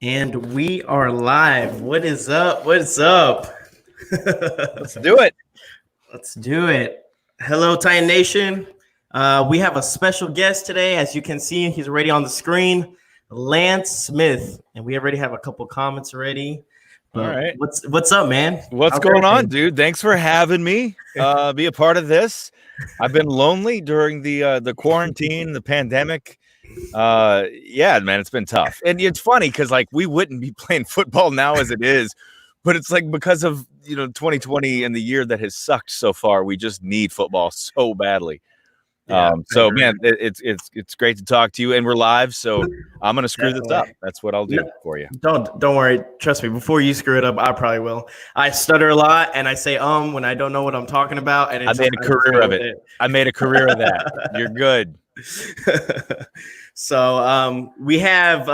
And we are live. What is up? What's up? Let's do it. Let's do it. Hello, Titan Nation. We have a special guest today. As you can see, he's already on the screen, Lance Smith. And we already have a couple comments already. All right. What's up, man? What's going on, dude? Thanks for having me be a part of this. I've been lonely during the quarantine, the pandemic. Yeah, man, it's been tough. And it's funny because like we wouldn't be playing football now as it is, but it's like because of 2020 and the year that has sucked so far, we just need football so badly. So man, it's great to talk to you, and we're live, so I'm gonna screw this up. That's what I'll do for you. Don't worry. Trust me. Before you screw it up, I probably will. I stutter a lot, and I say when I don't know what I'm talking about. And I made a career of it. I made a career of that. You're good. So we have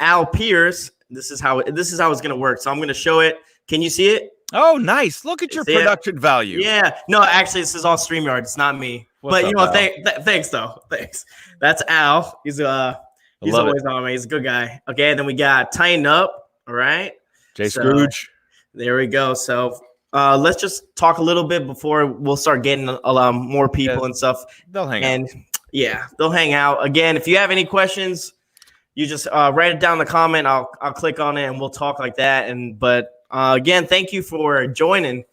Al Pierce. This is how it's gonna work. So I'm gonna show it. Can you see it? Oh, nice. Look at your production value. Yeah. No, actually, this is all StreamYard. It's not me. What's up, thanks though. Thanks. That's Al. He's always on me. He's a good guy. Okay, and then we got Tighten Up. All right. Scrooge. There we go. So let's just talk a little bit before we'll start getting a lot more people and stuff. They'll hang out. Yeah, they'll hang out. Again, if you have any questions, you just write it down in the comment. I'll click on it and we'll talk like that. But again, thank you for joining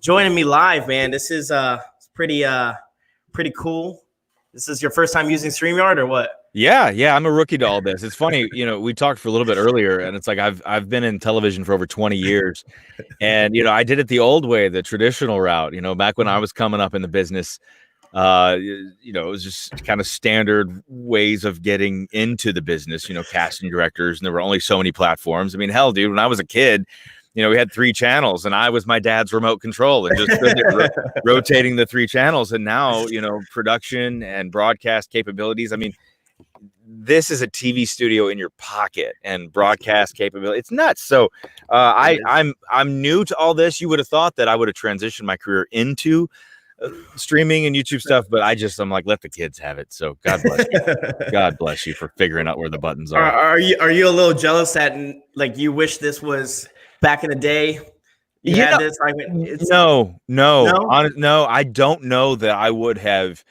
me live, man. This is pretty cool. This is your first time using StreamYard or what? Yeah, I'm a rookie to all this. It's funny, we talked for a little bit earlier, and it's like I've been in television for over 20 years, and I did it the old way, the traditional route. Back when I was coming up in the business, it was just kind of standard ways of getting into the business. Casting directors, and there were only so many platforms. I mean, hell, dude, when I was a kid, we had 3 channels, and I was my dad's remote control and just rotating the 3 channels. And now, production and broadcast capabilities. I mean, this is a TV studio in your pocket and broadcast capability. It's nuts. So I'm new to all this. You would have thought that I would have transitioned my career into streaming and YouTube stuff, but I'm like, let the kids have it. So God bless you. God bless you for figuring out where the buttons are. Are you a little jealous that like you wish this was back in the day? No. I don't know that I would have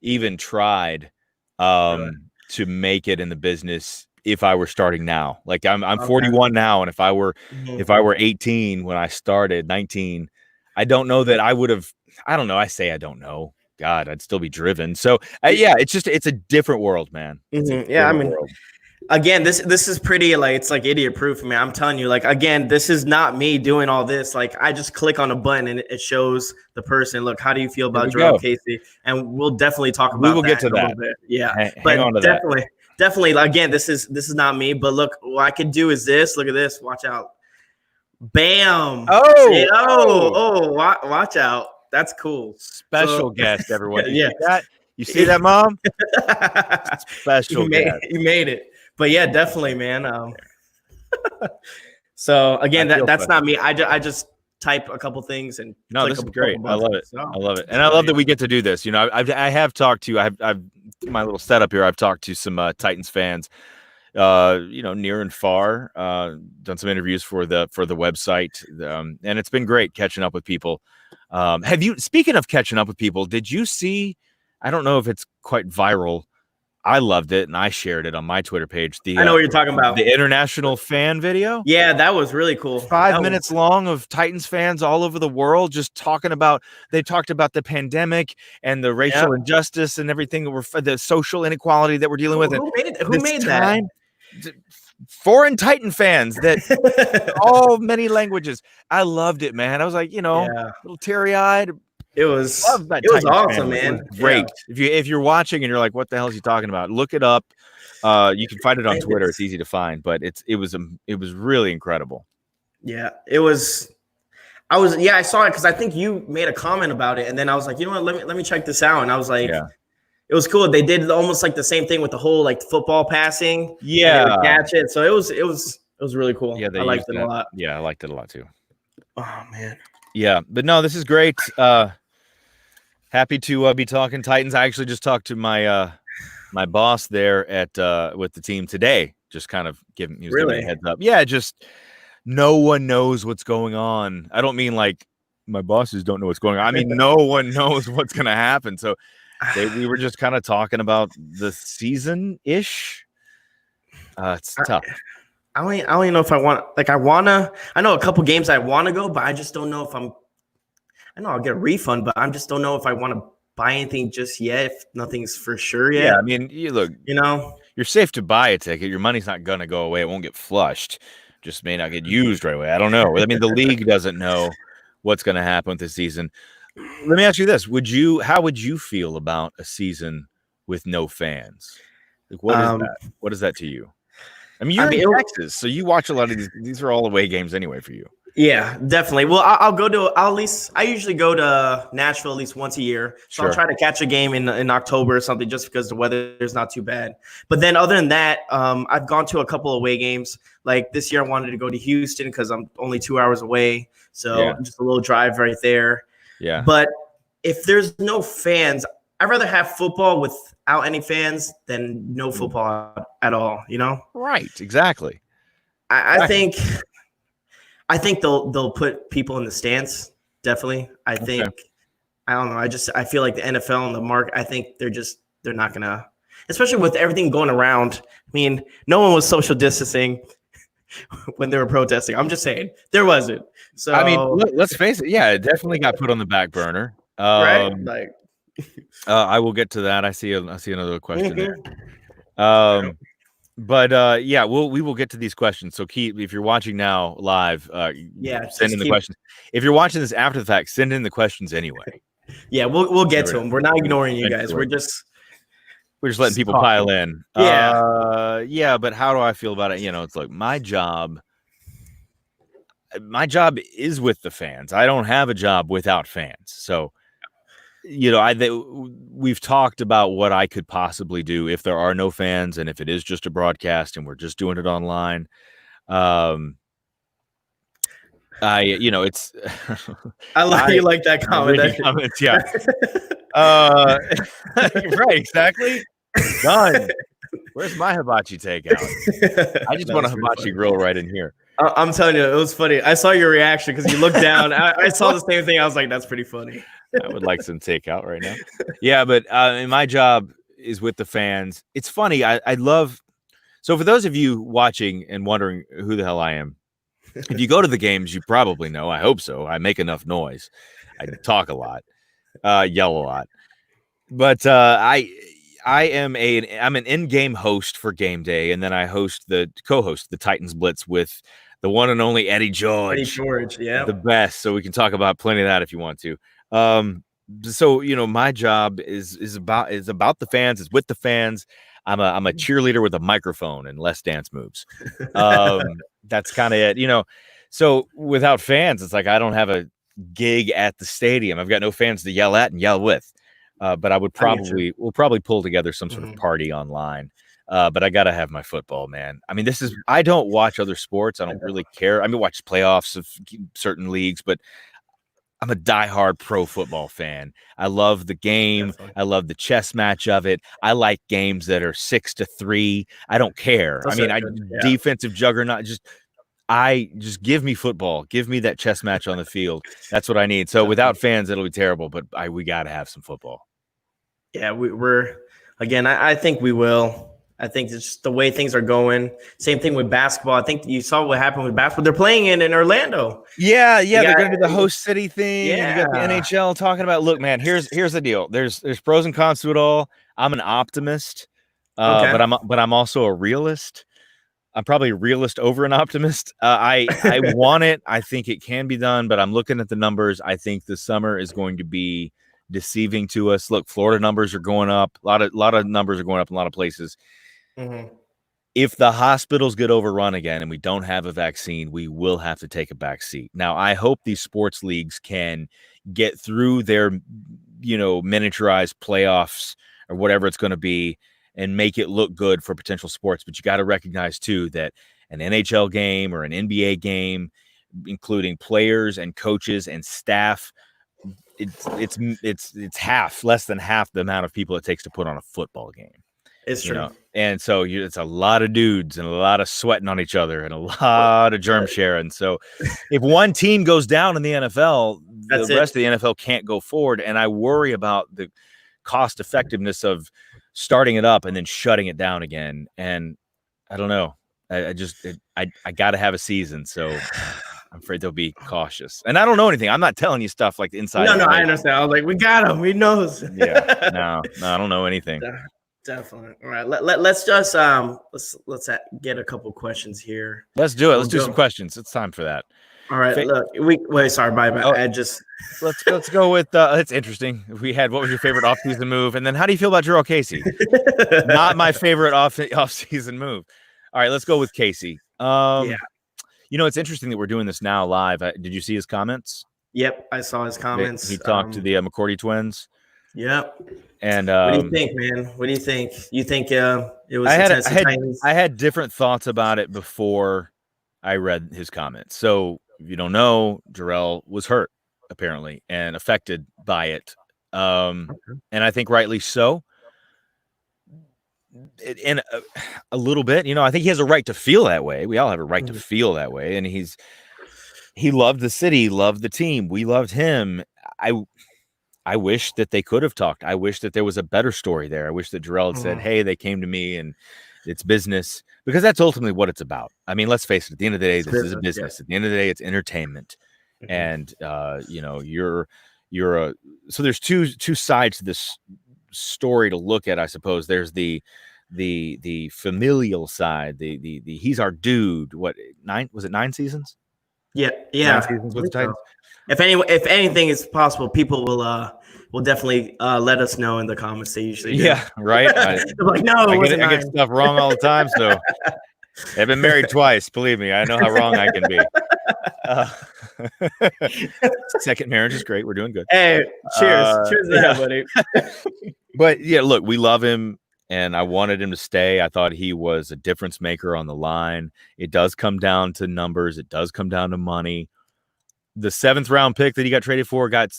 even tried to make it in the business if I were starting now. Like I'm 41 now, and if I were 18 when I started, 19, I don't know that I would have. I don't know. I say I don't know. God, I'd still be driven. So it's a different world, man. Yeah, I mean. World. Again, this is pretty it's like idiot proof, man. I'm telling you, again, this is not me doing all this. Like, I just click on a button and it shows the person. Look, how do you feel about Jerome Casey? And we'll definitely talk about. We will get to that. Yeah, but definitely. Again, this is not me. But look, what I could do is this. Look at this. Watch out. Bam. Watch out. That's cool. Special guest, everyone. Yeah. You see that, Mom? Special guest. You made it. But yeah, definitely, man. So again, that's not me. I just type a couple things and this is great. I love it. I love it, and I love that we get to do this. I have talked to. I've my little setup here. I've talked to some Titans fans, near and far. Done some interviews for the website, and it's been great catching up with people. Speaking of catching up with people, did you see? I don't know if it's quite viral. I loved it, and I shared it on my Twitter page. I know what you're talking about. The international fan video. Yeah, that was really cool. 5 minutes long of Titans fans all over the world just talking about. They talked about the pandemic and the racial injustice and everything the social inequality that we're dealing with. Who made that? Foreign Titan fans that all many languages. I loved it, man. I was like, a little teary-eyed. It was awesome, man. It was great. Yeah. If you're watching and you're like, what the hell is he talking about? Look it up. You can find it on Twitter. It's easy to find, but it was really incredible. Yeah, it was. I saw it because I think you made a comment about it, and then I was like, you know what? Let me check this out. And I was like, it was cool. They did almost like the same thing with the whole football passing. Yeah, catch it. So it was really cool. Yeah, I liked it a lot. Yeah, I liked it a lot too. Oh man. Yeah, but no, this is great. Happy to be talking Titans. I actually just talked to my my boss there at with the team today. just kind of giving me Really? a heads up. Yeah, just no one knows what's going on. I don't mean like my bosses don't know what's going on. I mean, no one knows what's going to happen. So we were just kind of talking about the season-ish. It's tough. I don't even know if I want. Like, I know a couple games I want to go, but I just don't know if I know I'll get a refund, but I just don't know if I want to buy anything just yet. If nothing's for sure yet. Yeah, I mean, look, you're safe to buy a ticket. Your money's not going to go away. It won't get flushed. Just may not get used right away. I don't know. I mean, the league doesn't know what's going to happen with the season. Let me ask you this: how would you feel about a season with no fans? Like, what is that? What is that to you? I mean, you're in Texas, so you watch a lot of these. These are all away games anyway for you. Yeah, definitely. Well, I usually go to Nashville at least once a year. So I'll try to catch a game in October or something just because the weather is not too bad. But then other than that, I've gone to a couple of away games. Like this year I wanted to go to Houston because I'm only 2 hours away. So just a little drive right there. Yeah. But if there's no fans, I'd rather have football without any fans than no football at all, Right, exactly. I think they'll put people in the stands. Definitely. I think, I don't know. I feel like the NFL and the market, I think they're not going to, especially with everything going around. I mean, no one was social distancing when they were protesting. I'm just saying there wasn't. So, I mean, let's face it. Yeah, it definitely got put on the back burner. Right. Like, I will get to that. I see another question there. But we will get to these questions. So Keith, if you're watching now live, send in the questions. If you're watching this after the fact, send in the questions anyway. Yeah, we'll get to them. We're not ignoring you guys. We're just letting people pile in. Yeah. But how do I feel about it? It's like my job is with the fans. I don't have a job without fans. So we've talked about what I could possibly do if there are no fans and if it is just a broadcast and we're just doing it online. It's I like you like that comment. Comments, yeah. Right, exactly. Done. Where's my hibachi takeout? I just want a hibachi grill right in here. I'm telling you, it was funny. I saw your reaction because you looked down. I saw the same thing. I was like, that's pretty funny. I would like some takeout right now. Yeah, but my job is with the fans. It's funny. I love. So for those of you watching and wondering who the hell I am, if you go to the games, you probably know. I hope so. I make enough noise. I talk a lot, yell a lot. But I'm an in-game host for game day, and then I co-host the Titans Blitz with the one and only Eddie George. Yeah, the best. So we can talk about plenty of that if you want to. So my job is about the fans. It's with the fans. I'm a cheerleader with a microphone and less dance moves. That's kind of it. So without fans, it's like I don't have a gig at the stadium. I've got no fans to yell at and yell with. But we'll probably pull together some sort of party online. But I gotta have my football, man. I mean, I don't watch other sports. I don't really care. I mean, watch playoffs of certain leagues, but I'm a diehard pro football fan. I love the game. Definitely. I love the chess match of it. I like games that are 6-3. I don't care. Defensive juggernaut. Just give me football. Give me that chess match on the field. That's what I need. So without fans, it'll be terrible. But we got to have some football. Yeah, we're again. I think we will. I think it's just the way things are going. Same thing with basketball. I think you saw what happened with basketball. They're playing it in Orlando. Yeah. They're going to do the host city thing. Yeah. You got the NHL talking about. Look, man. Here's the deal. There's pros and cons to it all. I'm an optimist, but I'm also a realist. I'm probably a realist over an optimist. I want it. I think it can be done, but I'm looking at the numbers. I think the summer is going to be deceiving to us. Look, Florida numbers are going up. A lot of numbers are going up in a lot of places. Mm-hmm. If the hospitals get overrun again and we don't have a vaccine, we will have to take a back seat. Now, I hope these sports leagues can get through their, miniaturized playoffs or whatever it's going to be and make it look good for potential sports. But you got to recognize too that an NHL game or an NBA game, including players and coaches and staff, it's less than half the amount of people it takes to put on a football game. It's true. And so it's a lot of dudes and a lot of sweating on each other and a lot of germ sharing. So if one team goes down in the NFL, the rest of the NFL can't go forward. And I worry about the cost effectiveness of starting it up and then shutting it down again. And I don't know. I got to have a season. So I'm afraid they'll be cautious. And I don't know anything. I'm not telling you stuff like inside. No, I understand. I was like, we got him. He knows. Yeah. No, I don't know anything. Definitely. All right. Let's just let's get a couple questions here. Let's do it. Let's do some questions. It's time for that. All right. Look, sorry, bye. I just let's go with it's interesting. We had what was your favorite offseason move, and then how do you feel about Jurrell Casey? Not my favorite offseason move. All right, let's go with Casey. Yeah. It's interesting that we're doing this now live. Did you see his comments? Yep, I saw his comments. He talked to the McCourty twins. Yep. And what do you think, man? What do you think? You think it was? I had different thoughts about it before I read his comments. So if you don't know, Jurrell was hurt apparently and affected by it, and I think rightly so. In a little bit, I think he has a right to feel that way. We all have a right to feel that way, and he loved the city, loved the team. We loved him. I wish that they could have talked. I wish that there was a better story there. I wish that Jurrell had said, hey, they came to me and it's business, because that's ultimately what it's about. I mean, let's face it. At the end of the day, this is a business. Yeah. At the end of the day, it's entertainment. And, so there's two sides to this story to look at, I suppose. There's the familial side, the he's our dude. What, 9 seasons? Yeah. 9 seasons with the Titans. If anything is possible, people will definitely let us know in the comments. They usually do. Yeah, right. They're like, no, I get stuff wrong all the time. So I've been married twice. Believe me, I know how wrong I can be. Second marriage is great. We're doing good. Hey, cheers to that, buddy. But yeah, look, we love him, and I wanted him to stay. I thought he was a difference maker on the line. It does come down to numbers. It does come down to money. The 7th round pick that he got traded for got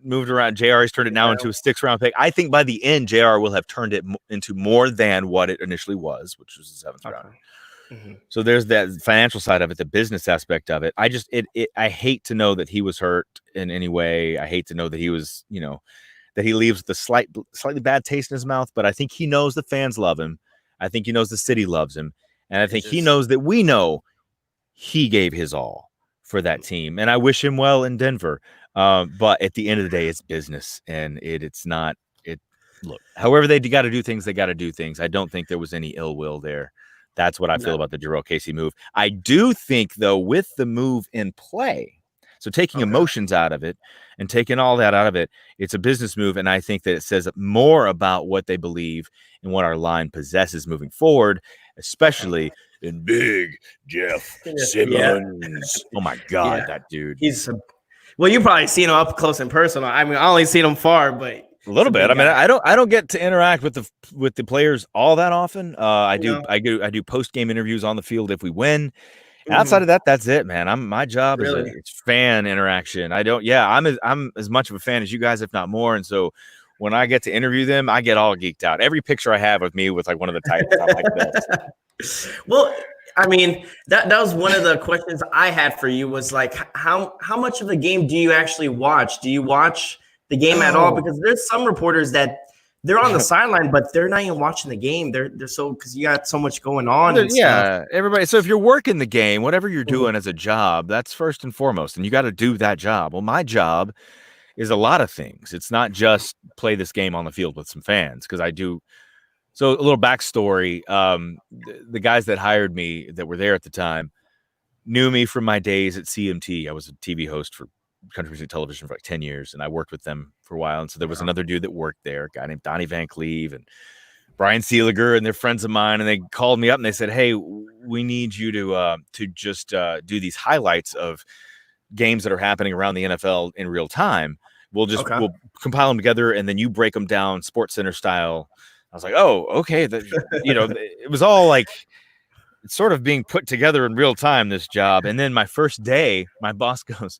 moved around. JR has turned it now into a 6th round pick. I think by the end, JR will have turned it into more than what it initially was, which was the 7th round. Mm-hmm. So there's that financial side of it, the business aspect of it. I hate to know that he was hurt in any way. I hate to know that he was, that he leaves the slightly bad taste in his mouth, but I think he knows the fans love him. I think he knows the city loves him. And I think he knows that we know he gave his all for that team. And I wish him well in Denver. But at the end of the day, it's business, and it's not. Look, however they got to do things, they got to do things. I don't think there was any ill will there. That's what I feel about the Jurrell Casey move. I do think, though, with the move in play, so taking emotions out of it and taking all that out of it, it's a business move. And I think that it says more about what they believe and what our line possesses moving forward, especially in Big Jeff Simmons. Yeah. Oh, my God, that dude. Well, you probably seen him up close and personal. I mean, I only seen him far, but a little bit. I mean, I don't get to interact with the players all that often. I do post game interviews on the field if we win. Outside of that, that's it, man. My job is it's fan interaction. I'm as much of a fan as you guys, if not more. And so when I get to interview them, I get all geeked out. Every picture I have of me with like one of the Titans, I'm like this. Well, I mean, that was one of the questions I had for you was like, how much of the game do you actually watch? Do you watch the game at all? Because there's some reporters that they're on the sideline, but they're not even watching the game. They're so, because you got so much going on. And stuff. Everybody. So if you're working the game, whatever you're doing as a job, that's first and foremost, and you got to do that job. Well, my job is a lot of things. It's not just play this game on the field with some fans, because I do. So a little backstory, the guys that hired me that were there at the time knew me from my days at CMT. I was a TV host for Country Music Television for like 10 years, and I worked with them for a while. And so there was another dude that worked there, a guy named Donnie Van Cleve and Brian Seeliger, and they're friends of mine. And they called me up and they said, hey, we need you to just do these highlights of games that are happening around the NFL in real time. We'll compile them together, and then you break them down SportsCenter style. I was like, oh, okay. It was all like sort of being put together in real time, this job. And then my first day, my boss goes,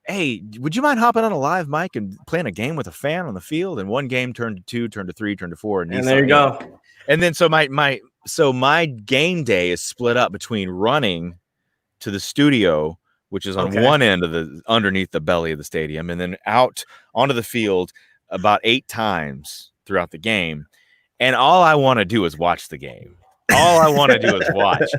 hey, would you mind hopping on a live mic and playing a game with a fan on the field? And one game turned to 2, turned to 3, turned to 4, and there you go. And then so my game day is split up between running to the studio, which is on one end of underneath the belly of the stadium, and then out onto the field about 8 times throughout the game. And all I want to do is watch the game. All I want to do is watch.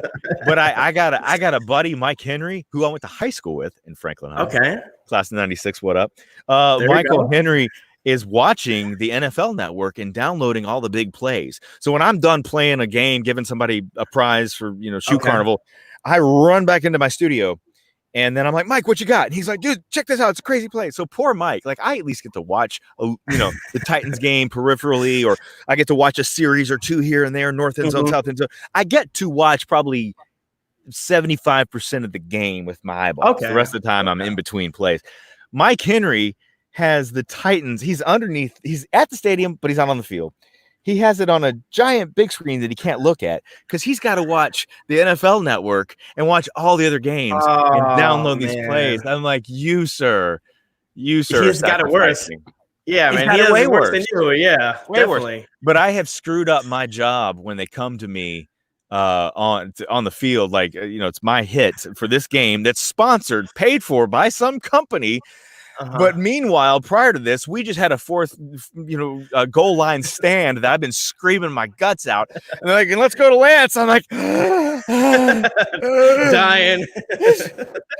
But I got a buddy, Mike Henry, who I went to high school with in Franklin High. Class of 96. What up? Michael Henry is watching the NFL Network and downloading all the big plays. So when I'm done playing a game, giving somebody a prize for, shoe carnival, I run back into my studio. And then I'm like, Mike, what you got? And he's like, dude, check this out. It's a crazy play. So poor Mike, like I at least get to watch, the Titans game peripherally, or I get to watch a series or 2 here and there, north end zone, south end zone. I get to watch probably 75% of the game with my eyeballs. The rest of the time I'm in between plays. Mike Henry has the Titans. He's underneath. He's at the stadium, but he's not on the field. He has it on a giant big screen that he can't look at because he's got to watch the NFL Network and watch all the other games and download these plays. I'm like, you sir. He's got it worse. Yeah, man. He has way worse than you. Yeah, way definitely. Worse. But I have screwed up my job when they come to me on the field. Like, it's my hit for this game that's sponsored, paid for by some company. But meanwhile, prior to this, we just had a fourth, goal line stand that I've been screaming my guts out. And they're like, let's go to Lance. I'm like, dying.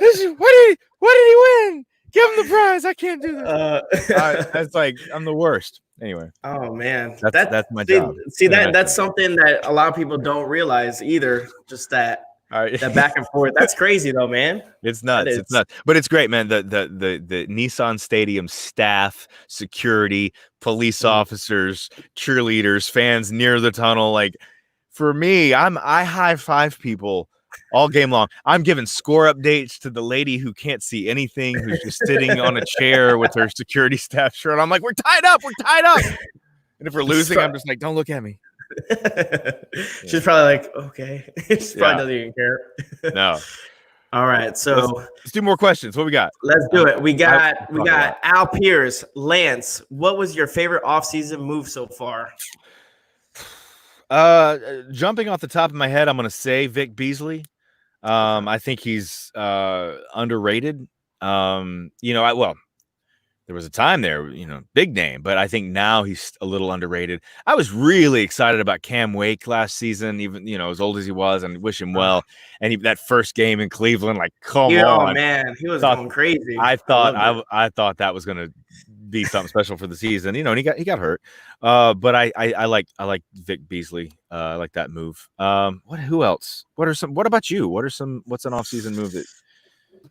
What did he win? Give him the prize. I can't do that. It's like I'm the worst. Anyway. Oh man, that's my job. That's something that a lot of people don't realize either. Just that. That back and forth. That's crazy though, man. It's nuts. It's nuts. But it's great, man. The Nissan Stadium staff, security, police officers, cheerleaders, fans near the tunnel. Like for me, I high five people all game long. I'm giving score updates to the lady who can't see anything, who's just sitting on a chair with her security staff shirt. I'm like, we're tied up. And if we're losing, I'm just like, don't look at me. She's probably like, okay. She probably doesn't even care. No. All right, so let's do more questions. What we got? Let's do it. We got Al Pierce. Lance, what was your favorite offseason move so far? Jumping off the top of my head, I'm going to say Vic Beasley. I think he's underrated. There was a time there, big name, but I think now he's a little underrated. I was really excited about Cam Wake last season, even, as old as he was, and wish him well. And that first game in Cleveland, like, come on. Oh, man, he was going crazy. I thought that was going to be something special for the season, and he got hurt. But I like Vic Beasley. I like that move. Who else? What about you? What's an offseason move that?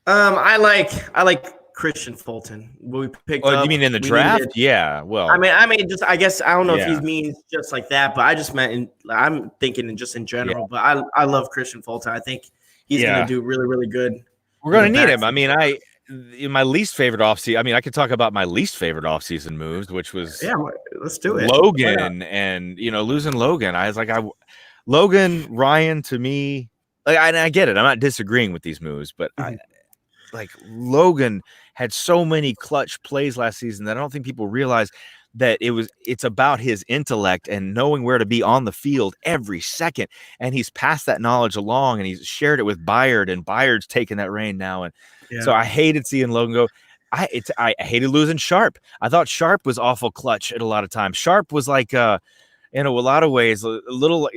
I like Christian Fulton. We picked up. You mean in the draft? Yeah. Well, I mean, just I guess I don't know if he means just like that, but I just meant I'm thinking just in general. But I love Christian Fulton. I think he's going to do really, really good. We're going to need him. I mean, in my least favorite offseason. I mean, I could talk about my least favorite offseason moves, which was let's do it. Logan and losing Logan. I was like, Logan Ryan to me. Like, I get it. I'm not disagreeing with these moves, but Logan had so many clutch plays last season that I don't think people realize that it's about his intellect and knowing where to be on the field every second. And he's passed that knowledge along, and he's shared it with Byard, and Byard's taken that reign now. And so I hated seeing Logan go. I hated losing Sharp. I thought Sharp was awful clutch at a lot of times. Sharp was like, in a lot of ways, a little.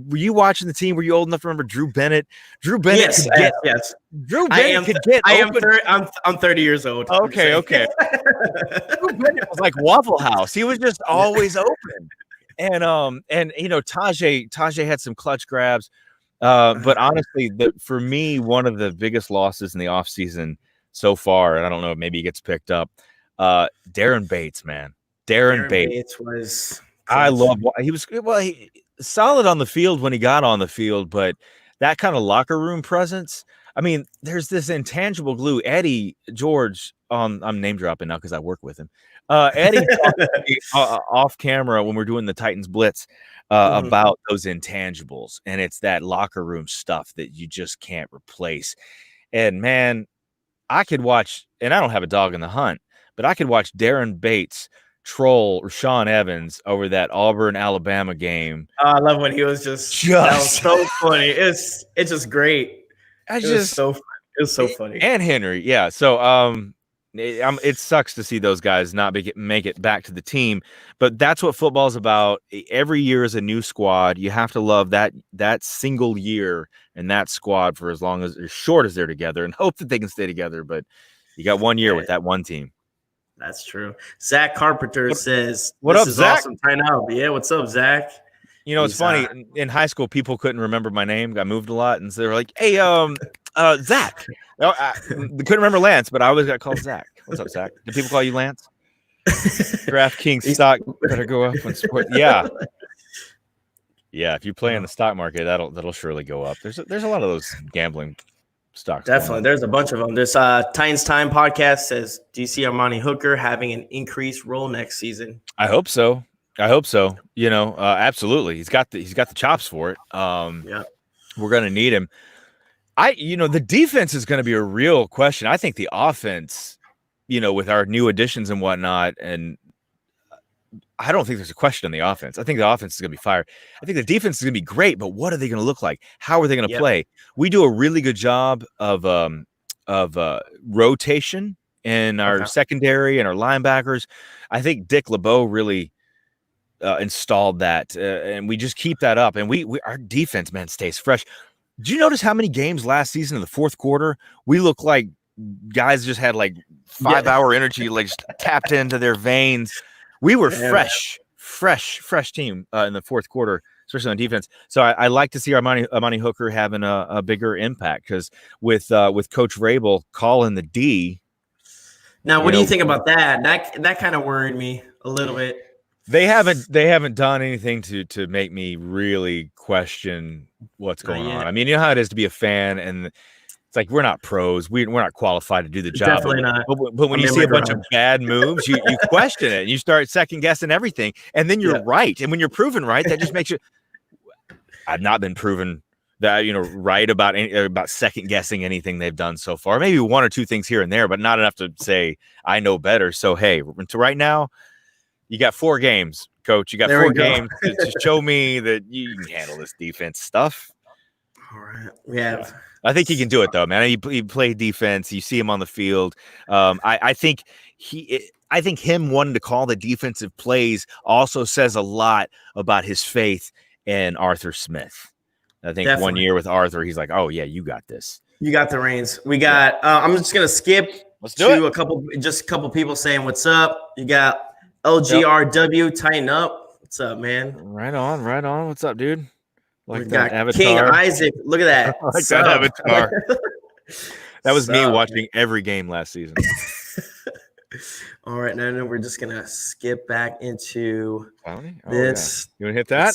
Were you watching the team? Were you old enough to remember Drew Bennett? Drew Bennett yes. Drew Bennett could get. I'm 30 years old. Okay. Drew Bennett was like Waffle House. He was just always open. And Tajay had some clutch grabs. But honestly, for me, one of the biggest losses in the offseason so far, and I don't know, maybe he gets picked up. Darren Bates, man. Darren Bates was. I love. He was solid on the field when he got on the field, but that kind of locker room presence. I mean, there's this intangible glue. Eddie George, I'm name dropping now because I work with him. Eddie off camera when we're doing the Titans Blitz about those intangibles, and it's that locker room stuff that you just can't replace. And man, I could watch, and I don't have a dog in the hunt, but I could watch Darren Bates troll Rashawn Evans over that Auburn Alabama game. Oh, I love when he was just that was so funny. It's just great. It was so funny. It was so funny. And Henry, yeah. So it sucks to see those guys not make it back to the team, but that's what football's about. Every year is a new squad. You have to love that single year and that squad for as short as they're together, and hope that they can stay together. But you got 1 year with that one team. That's true. Zach Carpenter says, "What this up, is Zach? Awesome. Time out." Yeah, what's up, Zach? You know, it's funny. In high school, people couldn't remember my name. I moved a lot, and so they were like, "Hey, Zach." No, they couldn't remember Lance, but I always got called Zach. What's up, Zach? Do people call you Lance? DraftKings stock better go up when sport. Yeah. Yeah, if you play in the stock market, that'll surely go up. There's a lot of those gambling stocks. Definitely. There's a bunch of them. This Titans Time podcast says, do you see Armani Hooker having an increased role next season? I hope so. You know, absolutely. He's got the chops for it. Yeah. We're going to need him. The defense is going to be a real question. I think the offense, with our new additions and whatnot, and I don't think there's a question on the offense. I think the offense is going to be fire. I think the defense is going to be great, but what are they going to look like? How are they going to play? We do a really good job of rotation in our secondary and our linebackers. I think Dick LeBeau really installed that, and we just keep that up. And our defense, man, stays fresh. Did you notice how many games last season in the fourth quarter we look like guys just had like 5-hour energy, like just tapped into their veins? We were fresh team in the fourth quarter, especially on defense. So I like to see Armani Hooker having a bigger impact, because with Coach Vrabel calling the D. Now, what do you think about that? That kind of worried me a little bit. They haven't done anything to make me really question what's going on. I mean, you know how it is to be a fan, and it's like we're not pros. We're not qualified to do the job. Definitely not. But when you see a bunch of bad moves, you question it, and you start second guessing everything, and then you're right. And when you're proven right, that just makes you. I've not been proven that right about second guessing anything they've done so far. Maybe one or two things here and there, but not enough to say I know better. So hey, to right now. You got 4 games, Coach. You got 4 games to show me that you can handle this defense stuff. All right. Yeah. I think he can do it, though, man. He played defense. You see him on the field. I think him wanting to call the defensive plays also says a lot about his faith in Arthur Smith. I think Definitely. 1 year with Arthur, he's like, oh, yeah, you got this. You got the reins. We got I'm just going to skip a couple people saying what's up. You got LGRW, tighten up. What's up, man? Right on. What's up, dude? Like that avatar. King Isaac. Look at that. Like that avatar. That was me watching every game last season. All right, now we're just gonna skip back into this. Yeah. You want to hit that?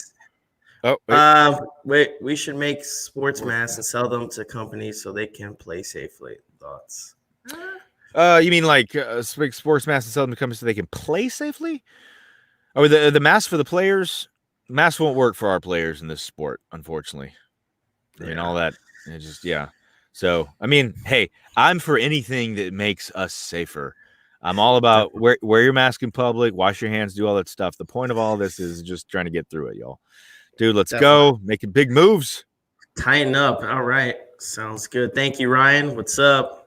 Oh, wait. We should make sports masks and sell them to companies so they can play safely. Thoughts? You mean like sports masks and sell them to companies so they can play safely? Or the masks for the players? Masks won't work for our players in this sport, unfortunately. I mean, all that. So, I mean, hey, I'm for anything that makes us safer. I'm all about wear your mask in public, wash your hands, do all that stuff. The point of all this is just trying to get through it, y'all. Dude, let's go. Making big moves. Tighten up. All right. Sounds good. Thank you, Ryan. What's up?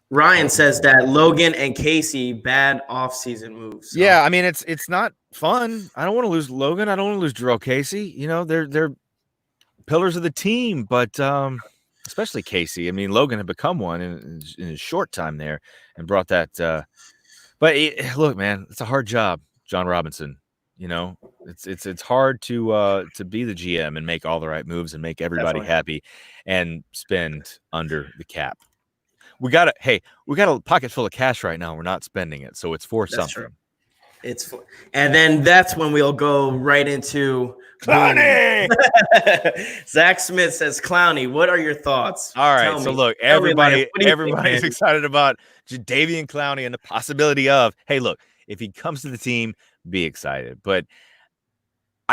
Ryan says that Logan and Casey bad offseason moves. So. Yeah, I mean it's not fun. I don't want to lose Logan. I don't want to lose Jarrell Casey. They're pillars of the team, but especially Casey. I mean, Logan had become one in his short time there and brought that. Look, man, it's a hard job, John Robinson. It's hard to be the GM and make all the right moves and make everybody happy and spend under the cap. We got a pocket full of cash right now. We're not spending it, so it's for something. True. And then that's when we'll go right into Clowney. Zach Smith says, "Clowney, what are your thoughts?" All right, so look, everybody's excited about Jadeveon Clowney and the possibility of, hey, look, if he comes to the team, be excited. But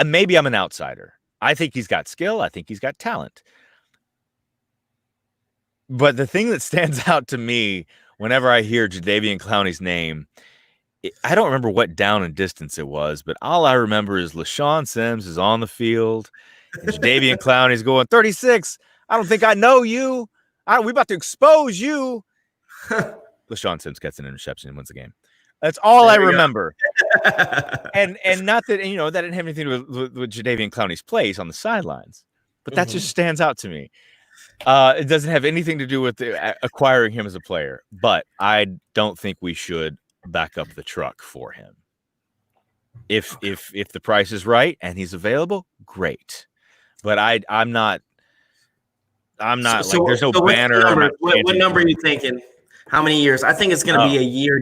maybe I'm an outsider. I think he's got skill. I think he's got talent. But the thing that stands out to me whenever I hear Jadeveon Clowney's name, I don't remember what down and distance it was, but all I remember is LaShawn Sims is on the field and Jadeveon Clowney's going 36. I don't think I know you. We about to expose you. LaShawn Sims gets an interception and wins the game. That's all I remember. and not that, that didn't have anything to do with Jadeveon Clowney's place on the sidelines, but that just stands out to me. It doesn't have anything to do with acquiring him as a player, but I don't think we should back up the truck for him. If the price is right and he's available, great. But I'm not. There's no banner. What number are you thinking? How many years? I think it's going to be a year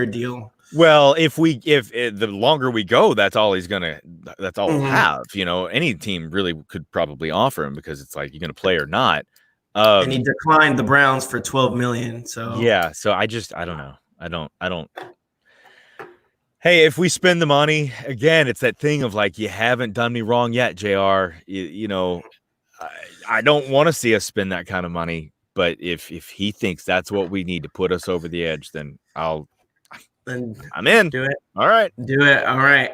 deal. Well, if the longer we go, that's all we'll have. Any team really could probably offer him because it's like, you're going to play or not. And he declined the Browns for $12 million. So yeah. So I don't know. I don't. Hey, if we spend the money again, it's that thing of like, you haven't done me wrong yet, JR. I don't want to see us spend that kind of money. But if he thinks that's what we need to put us over the edge, then I'm in. Do it. All right. Do it. All right.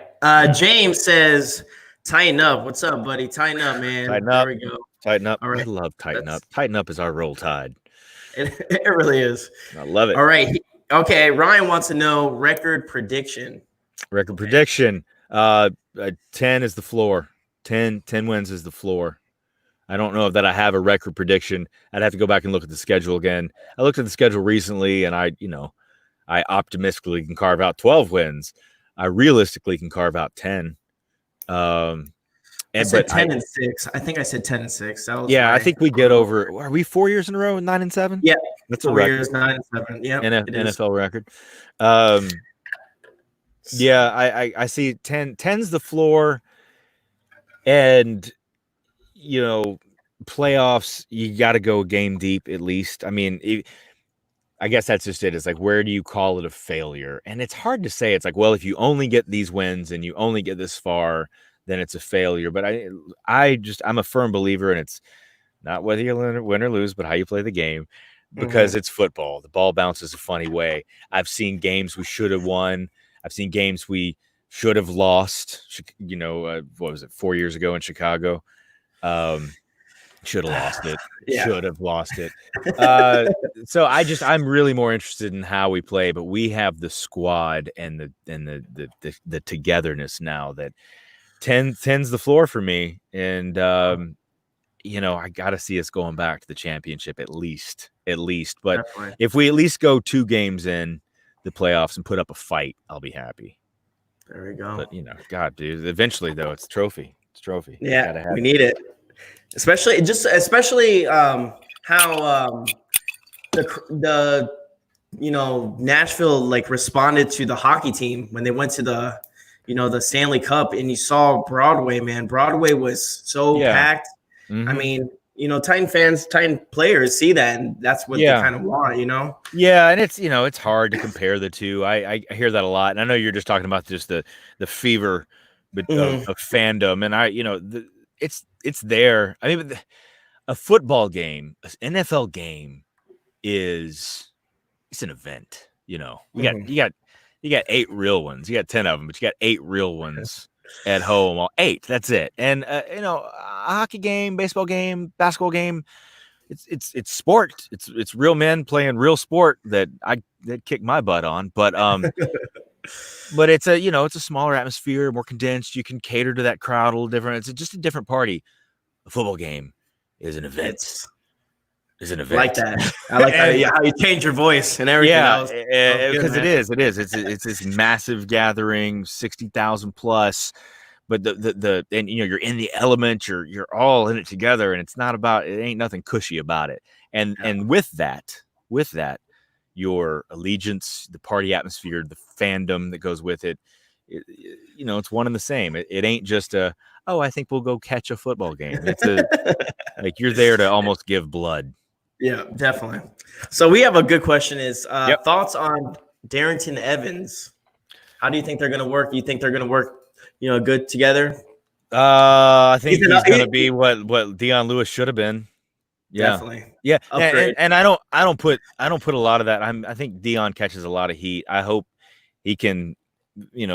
James says, tighten up. What's up, buddy? Tighten up, man. Tighten up. There we go. Tighten up. All right. I love tighten up. Tighten up is our roll tide. It really is. I love it. All right. Okay. Ryan wants to know record prediction. Prediction. 10 is the floor. 10 wins is the floor. I don't know that I have a record prediction. I'd have to go back and look at the schedule again. I looked at the schedule recently, and I optimistically can carve out 12 wins. I realistically can carve out 10. I said 10 and 6. I think I said 10 and 6. I think we get over. Are we 4 years in a row, 9 and 7? Yeah, that's 4 years, 9 and 7. Yeah, NFL record. I see 10's the floor, and playoffs, you got to go game deep at least. I mean, I guess that's just it. It's like, where do you call it a failure? And it's hard to say. It's like, well, if you only get these wins and you only get this far, then it's a failure. But I'm a firm believer, and it's not whether you win or lose, but how you play the game, because it's football. The ball bounces a funny way. I've seen games we should have won. I've seen games we should have lost. What was it, 4 years ago in Chicago? Should have lost it. Should have lost it. So I'm really more interested in how we play, but we have the squad and the togetherness now that 10's the floor for me. And I got to see us going back to the championship at least. But definitely, if we at least go 2 games in the playoffs and put up a fight, I'll be happy. There we go. But God, dude, eventually though, it's trophy. It's trophy. Yeah, we need it. Especially how the Nashville responded to the hockey team when they went to the Stanley Cup, and you saw Broadway, man. Broadway was so packed. I mean, Titan players see that, and that's what they kind of want, Yeah, and it's hard to compare the two. I hear that a lot, and I know you're just talking about just the fever of fandom, and it's there. I mean, a football game, an NFL game it's an event. You got 8 real ones. You got 10 of them, but you got 8 real ones at home. All 8. That's it. And a hockey game, baseball game, basketball game. It's sport. It's real men playing real sport that kick my butt on. But but it's a smaller atmosphere, more condensed. You can cater to that crowd a little different. It's just a different party. A football game is an event. Is an event like that. I like that. How you change your voice and everything else. Because it is. It's this massive gathering, 60,000 plus. But and you're in the element. You're all in it together, and it ain't nothing cushy about it. And with that, your allegiance, the party atmosphere, the fandom that goes with it, it's one and the same. It ain't just I think we'll go catch a football game. It's like you're there to almost give blood. Yeah, definitely. So we have a good question is thoughts on Darrington Evans. How do you think they're going to work? Do you think they're going to work, good together? I think he's going to be what Dion Lewis should have been. Yeah. Definitely. Yeah. Upgrade. And I don't put a lot of that. I think Dion catches a lot of heat. I hope he can,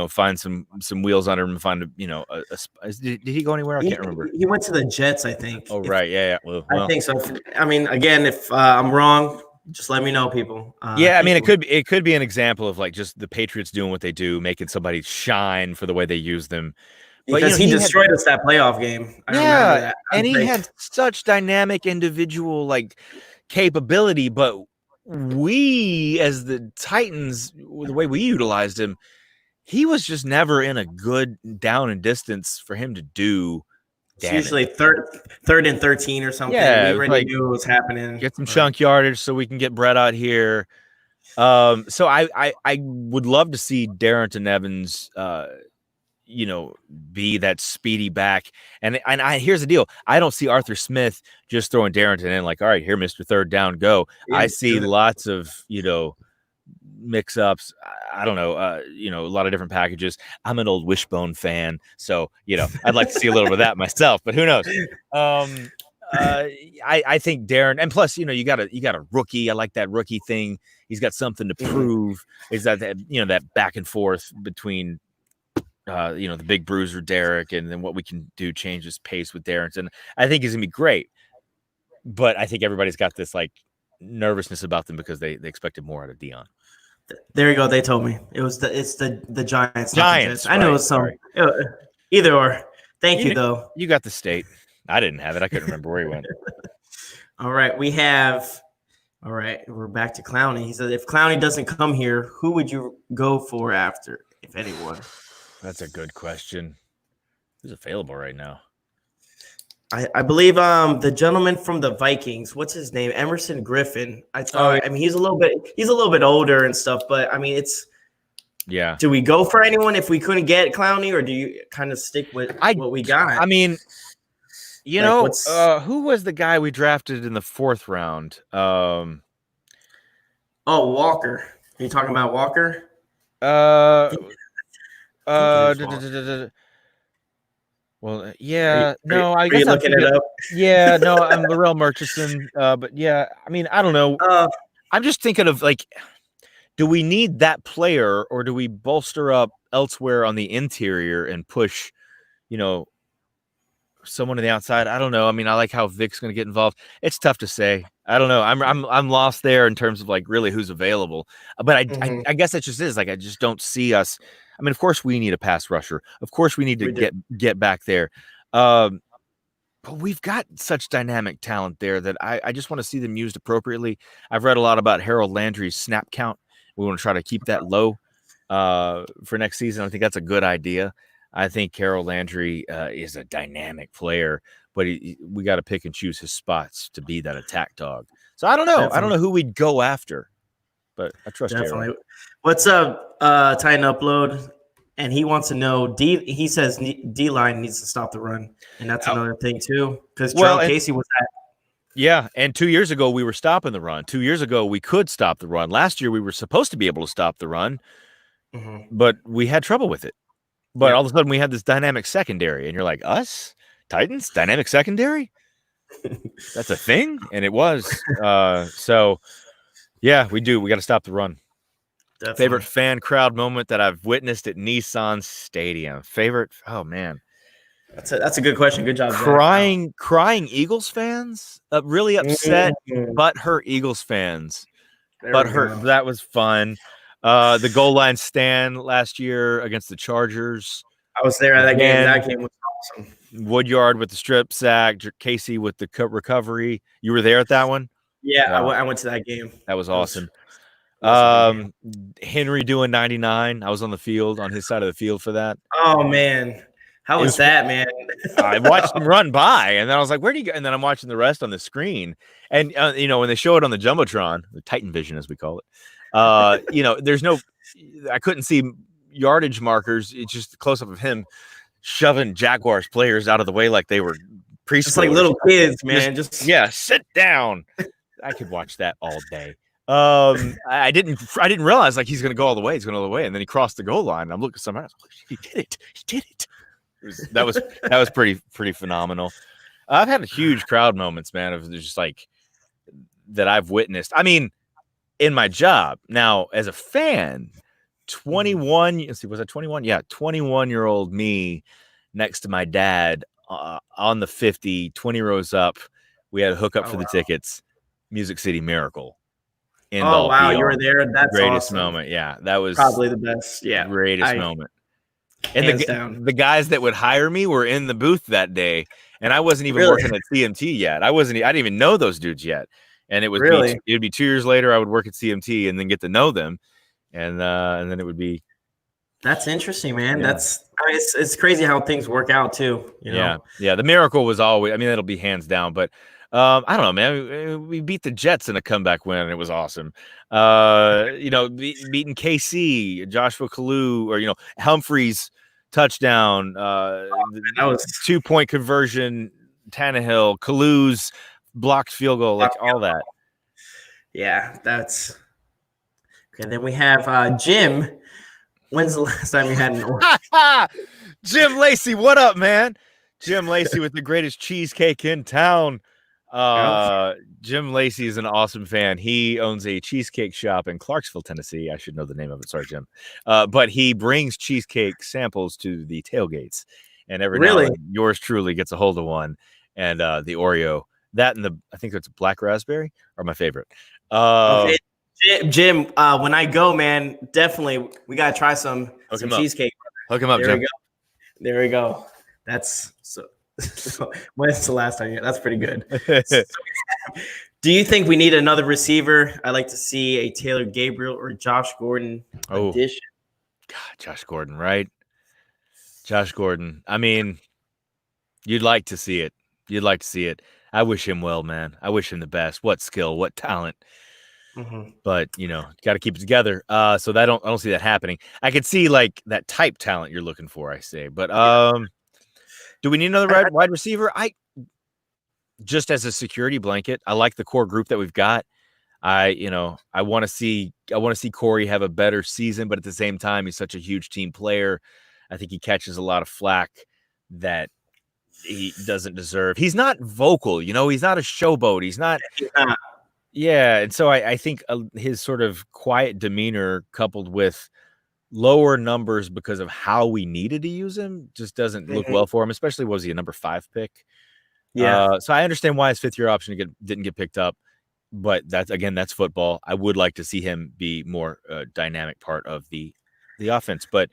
find some wheels under him and find did he go anywhere? I can't remember. He went to the Jets, I think. Oh, right. Yeah. Well, I think so. I mean, again, if I'm wrong, just let me know, people. Yeah, I mean, it could be an example of like just the Patriots doing what they do, making somebody shine for the way they use them. But because he destroyed us that playoff game. I remember that. And he had such dynamic individual like capability, but we as the Titans, the way we utilized him, he was just never in a good down and distance for him to do. It's usually third and 13 or something. Yeah, we already knew what was happening. Get some chunk yardage so we can get Brett out here. So I would love to see Darrington Evans, be that speedy back. And here's the deal. I don't see Arthur Smith just throwing Darrington in like, all right, here, Mr. Third Down, go. Yeah, I see lots of, mix-ups. I don't know, a lot of different packages. I'm an old Wishbone fan, so I'd like to see a little bit of that myself, but who knows? I think Darren, and plus, you got a rookie. I like that rookie thing. He's got something to prove. Is that that back and forth between the big bruiser Derrick and then what we can do changes pace with Darrington. I think he's gonna be great, but I think everybody's got this like nervousness about them because they expected more out of Dion. There you go. They told me it's the Giants. Giants. I know it was some either or. Thank you though. You got the state. I didn't have it. I couldn't remember where he went. All right, we're back to Clowney. He said, if Clowney doesn't come here, who would you go for after, if anyone? That's a good question. Who's available right now? I believe the gentleman from the Vikings, what's his name? Emerson Griffin. I mean, he's a little bit older and stuff, but I mean, yeah. Do we go for anyone if we couldn't get Clowney, or do you kind of stick with what we got? I mean, who was the guy we drafted in the 4th round? Walker. Are you talking about Walker? Well, yeah, I guess I'm looking it up. Yeah, no, I'm Laurel Murchison. But yeah, I mean, I don't know. I'm just thinking of like, do we need that player, or do we bolster up elsewhere on the interior and push, someone to the outside? I don't know. I mean, I like how Vic's going to get involved. It's tough to say. I don't know. I'm lost there in terms of like really who's available. But I guess it just is like I just don't see us. I mean, of course we need a pass rusher. Of course we need to get back there. But we've got such dynamic talent there that I just want to see them used appropriately. I've read a lot about Harold Landry's snap count. We want to try to keep that low for next season. I think that's a good idea. I think Harold Landry is a dynamic player, but we got to pick and choose his spots to be that attack dog. So I don't know. Definitely. I don't know who we'd go after, but I trust definitely. Harold. What's up, Titan Upload? And he wants to know, he says D-line needs to stop the run. And that's another thing, too, because Gerald Casey was at. Yeah, and 2 years ago, we were stopping the run. 2 years ago, we could stop the run. Last year, we were supposed to be able to stop the run, but we had trouble with it. But all of a sudden, we had this dynamic secondary, and you're like, us? Titans? Dynamic secondary? That's a thing? And it was. So, yeah, we do. We got to stop the run. Definitely. Favorite fan crowd moment that I've witnessed at Nissan Stadium. Favorite? Oh, man. That's a good question. Good job. Crying Eagles fans? Really upset, butthurt Eagles fans. Butthurt. That was fun. The goal line stand last year against the Chargers. I was there at that game. That game was awesome. Woodyard with the strip sack, Casey with the recovery. You were there at that one? Yeah, I went to that game. That was awesome. Henry doing 99. I was on his side of the field for that. Oh, man. How was that, man? I watched him run by, and then I was like, where do you go? And then I'm watching the rest on the screen. And, when they show it on the Jumbotron, the Titan Vision, as we call it, I couldn't see yardage markers. It's just a close-up of him shoving Jaguars players out of the way like they were preschoolers. Just like little kids, man. Sit down. I could watch that all day. I didn't realize like he's going to go all the way. He's going all the way, and then he crossed the goal line. And I'm looking somewhere else. He did it. That was pretty phenomenal. I've had huge crowd moments, man. Of just like that I've witnessed. I mean, in my job now as a fan, 21. Let's see, was I 21? Yeah, 21-year-old me next to my dad on the 50, 20 rows up. We had a hookup for the tickets. Music City Miracle. Oh wow, you were there. That's greatest awesome. moment. Yeah, that was probably the best. Yeah, greatest moment. And the guys that would hire me were in the booth that day, and I wasn't even working at CMT yet. I didn't even know those dudes yet. And it would be 2 years later I would work at CMT and then get to know them, and then it would be. That's interesting, man. Yeah. It's crazy how things work out too. You know? Yeah. The Miracle was always. I mean, that'll be hands down, but. I don't know, man. We beat the Jets in a comeback win, and it was awesome. Beating KC, Joshua Kalu, or Humphreys touchdown. That was 2-point conversion. Tannehill, Kalu's blocked field goal, like all that. Yeah, that's okay. Then we have Jim. When's the last time you had an Jim Lacey? What up, man? Jim Lacey with the greatest cheesecake in town. Jim Lacey is an awesome fan. He owns a cheesecake shop in Clarksville, Tennessee. I should know the name of it. Sorry, Jim. But he brings cheesecake samples to the tailgates, and every now and then yours truly gets a hold of one. And the Oreo, that and I think it's black raspberry are my favorite. Okay. Jim, when I go, man, definitely we gotta try some cheesecake. Hook him up, Jim. There we go. That's so. When's the last time? That's pretty good. Do you think we need another receiver? I'd like to see a Taylor Gabriel or Josh Gordon addition. God, Josh Gordon, right? Josh Gordon. I mean, you'd like to see it. I wish him well, man. I wish him the best. What skill, what talent. But got to keep it together. So I don't see that happening. I could see like that type talent you're looking for, I say. But do we need another wide receiver? Just as a security blanket, I like the core group that we've got. I want to see Corey have a better season, but at the same time, he's such a huge team player. I think he catches a lot of flack that he doesn't deserve. He's not vocal, he's not a showboat. He's not. Yeah. And so I think his sort of quiet demeanor coupled with lower numbers because of how we needed to use him just doesn't look well for him, especially was he a number 5 pick? Yeah. So I understand why his 5th-year option didn't get picked up, but that's football. I would like to see him be more dynamic part of the offense, but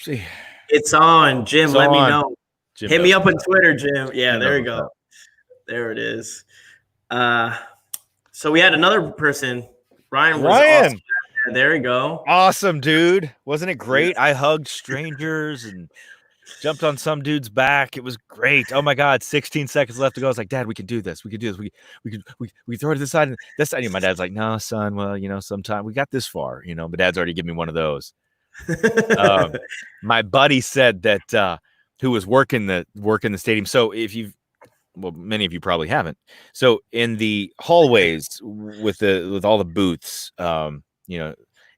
see. It's on, Jim. Let me know. Jim Hit me up on Twitter, Jim. Yeah, there we go. There it is. So we had another person. Ryan. Awesome. There we go. Awesome, dude. Wasn't it great? I hugged strangers and jumped on some dude's back. It was great. Oh my God. 16 seconds left to go. I was like, Dad, we can do this. We throw it to the side. And this side. My dad's like, no, son. Well, sometime we got this far, but Dad's already given me one of those. My buddy said that, who was working the stadium. So many of you probably haven't. So in the hallways with all the booths,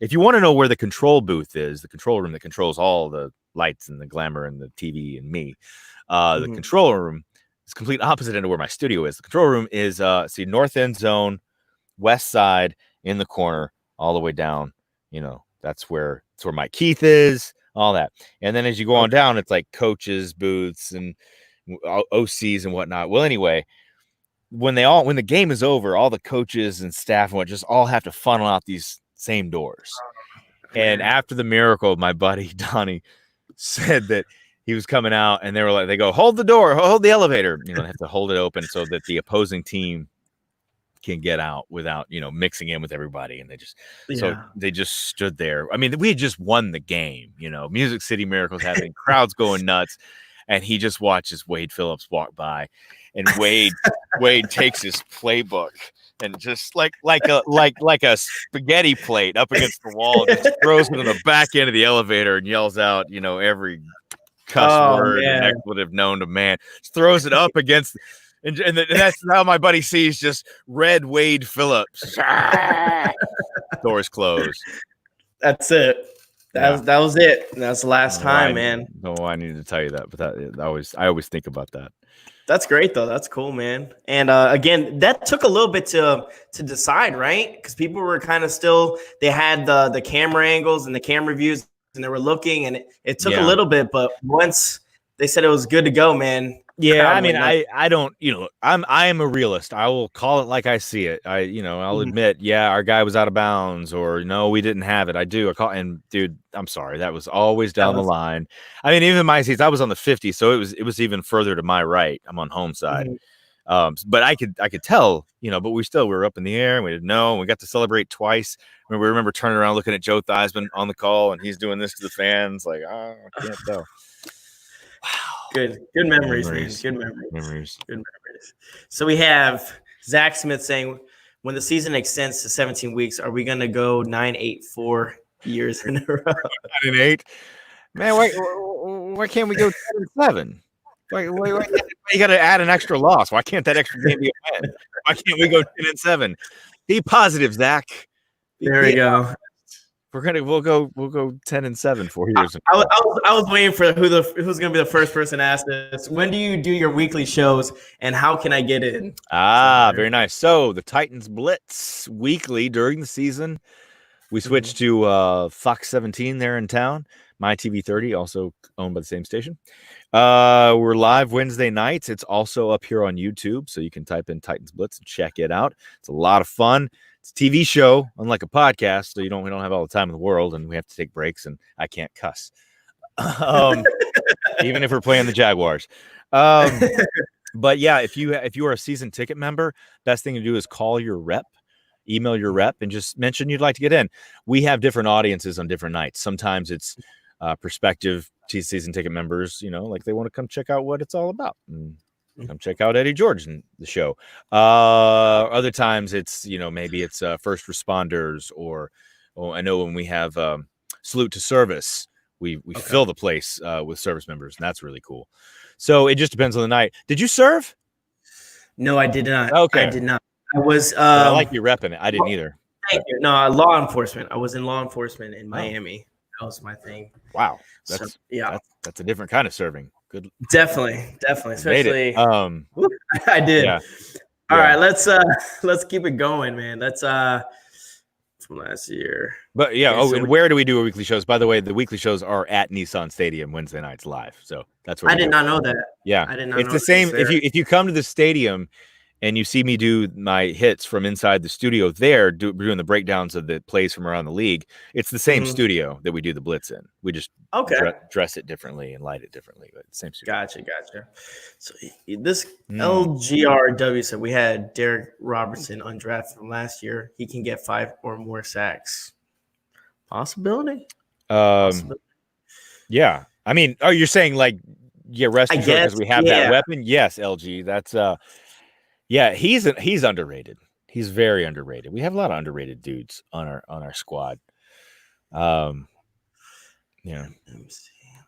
if you want to know where the control booth is, the control room that controls all the lights and the glamour and the TV and me, the control room is complete opposite end of where my studio is. The control room is north end zone, west side in the corner, all the way down. That's where Mike Keith is, all that. And then as you go on down, it's like coaches booths and OCs and whatnot. Well, anyway, when the game is over, all the coaches and staff and what just all have to funnel out these same doors. And after the Miracle, my buddy Donnie said that he was coming out and they go, hold the door, hold the elevator. They have to hold it open so that the opposing team can get out without, mixing in with everybody. And they just stood there. I mean, we had just won the game, Music City Miracles having crowds going nuts. And he just watches Wade Phillips walk by, and Wade takes his playbook and just like a spaghetti plate up against the wall, just throws it in the back end of the elevator and yells out, every cuss word and expletive known to man. Just throws it up against, and that's how my buddy sees just red Wade Phillips. Doors closed. That's it. That was it. That's the last time, man. No, I needed to tell you that, but I always think about that. That's great though. That's cool, man. And again, that took a little bit to decide, right? Because people were kind of still, they had the camera angles and the camera views, and they were looking, and it took a little bit, but once they said it was good to go, man. Yeah, I mean, I don't, I am a realist. I will call it like I see it. I'll admit, yeah, our guy was out of bounds, or no, we didn't have it. And dude, I'm sorry, that was always down the line. I mean, even in my seats, I was on the 50, so it was even further to my right. I'm on home side. But I could tell, but we were up in the air, and we didn't know, and we got to celebrate twice. We remember turning around, looking at Joe Theismann on the call, and he's doing this to the fans, like, I can't tell. Good memories, man. Good memories. So we have Zach Smith saying, when the season extends to 17 weeks, are we going to go 9-8-4 years in a row? 9-8? Man, why can't we go 10-7? Why you got to add an extra loss? Why can't that extra game be a win? Why can't we go 10-7? Be positive, Zach. There we go. We'll go 10-7 4 years. I was waiting for who's gonna be the first person to ask this. When do you do your weekly shows, and how can I get in? Very nice. So the Titans Blitz weekly during the season. We switched to Fox 17 there in town. My TV 30, also owned by the same station. We're live Wednesday nights. It's also up here on YouTube, so you can type in Titans Blitz and check it out. It's a lot of fun. It's a TV show, unlike a podcast, so we don't have all the time in the world, and we have to take breaks, and I can't cuss, even if we're playing the Jaguars. But yeah, if you are a season ticket member, best thing to do is call your rep, email your rep, and just mention you'd like to get in. We have different audiences on different nights. Sometimes it's prospective season ticket members, like they want to come check out what it's all about. And come check out Eddie George and the show. Other times it's, maybe it's first responders, or I know when we have Salute to Service, we fill the place with service members, and that's really cool. So it just depends on the night. Did you serve? No, I did not. Okay. I did not. I was. I like you repping it. I didn't either. Thank you. No, law enforcement. I was in law enforcement in Miami. That was my thing. Wow. That's a different kind of serving. Good. Definitely. Especially. I did. Yeah. All right, let's keep it going, man. That's from last year. But yeah. Okay, and where do we do our weekly shows? By the way, the weekly shows are at Nissan Stadium Wednesday nights live. So that's where I did not know that. Yeah, I did not. It's the same. If you come to the stadium and you see me do my hits from inside the studio there, doing the breakdowns of the plays from around the league, it's the same studio that we do the Blitz in. We just dress it differently and light it differently, but same studio. Gotcha. So this LGRW said we had Derrick Robertson undrafted from last year. He can get 5 or more sacks. Possibility? Yeah. I mean, you're saying like, rest assured because we have that weapon? Yes, LG. That's he's underrated. He's very underrated. We have a lot of underrated dudes on our squad. Let's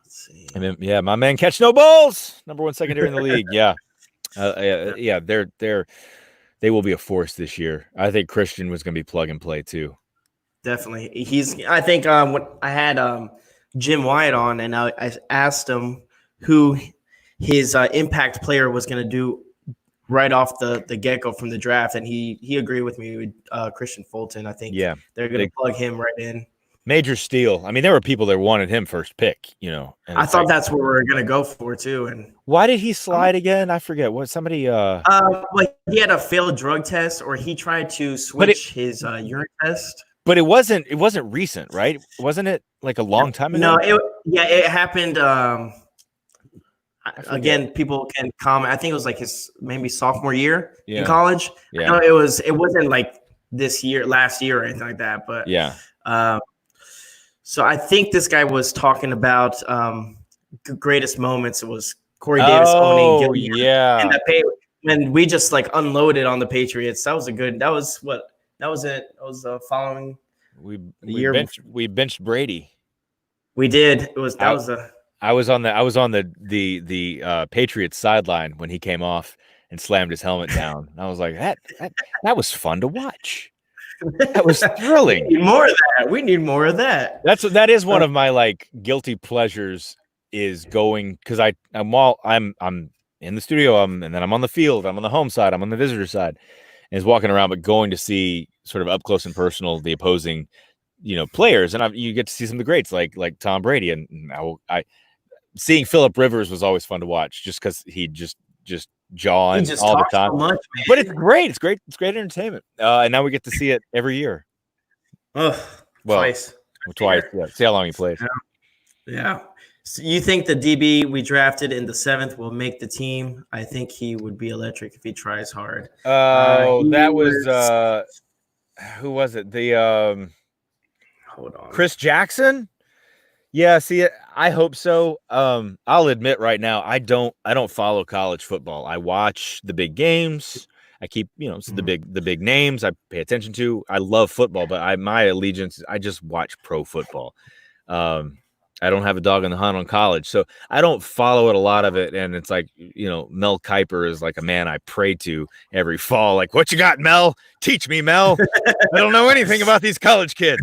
see. And then, my man Catch No Balls, number 1 secondary in the league. They will be a force this year. I think Christian was going to be plug and play too. Definitely. I think when I had Jim Wyatt on, and I asked him who his impact player was going to do right off the get-go from the draft, and he agreed with me with Christian Fulton. I think they're going to plug him right in. Major steal. I mean, there were people that wanted him first pick, And I thought that's what we were going to go for too. And why did he slide again? I forget. What somebody he had a failed drug test, or he tried to switch his urine test. But it wasn't recent, right? Wasn't it like a long time ago? No, it happened. Again, people can comment. I think it was like his maybe sophomore year in college. Yeah. No, it wasn't like last year or anything like that. But so I think this guy was talking about greatest moments. It was Corey Davis owning Gilmore. Yeah. And when we just like unloaded on the Patriots. That was it. It was the following year. We benched Brady. We did. I was on the Patriots sideline when he came off and slammed his helmet down. I was like, that was fun to watch. That was thrilling. We need more of that. That is one of my like guilty pleasures, is going, because I'm in the studio, and then I'm on the field, I'm on the home side, I'm on the visitor side, and is walking around, but going to see sort of up close and personal the opposing, players, and you get to see some of the greats like Tom Brady, and I seeing Phillip Rivers was always fun to watch, just because he just jawing all the time. So much, but it's great. It's great entertainment. And now we get to see it every year. Twice. Yeah. See how long he plays. Yeah. So you think the DB we drafted in the 7th will make the team? I think he would be electric if he tries hard. That was who was it? The hold on, Chris Jackson. Yeah, see, I hope so. I'll admit right now, I don't follow college football. I watch the big games. I keep, the big names I pay attention to. I love football, but my allegiance, I just watch pro football. I don't have a dog in the hunt on college, so I don't follow it, a lot of it. And it's like, Mel Kiper is like a man I pray to every fall. Like, what you got, Mel? Teach me, Mel. I don't know anything about these college kids.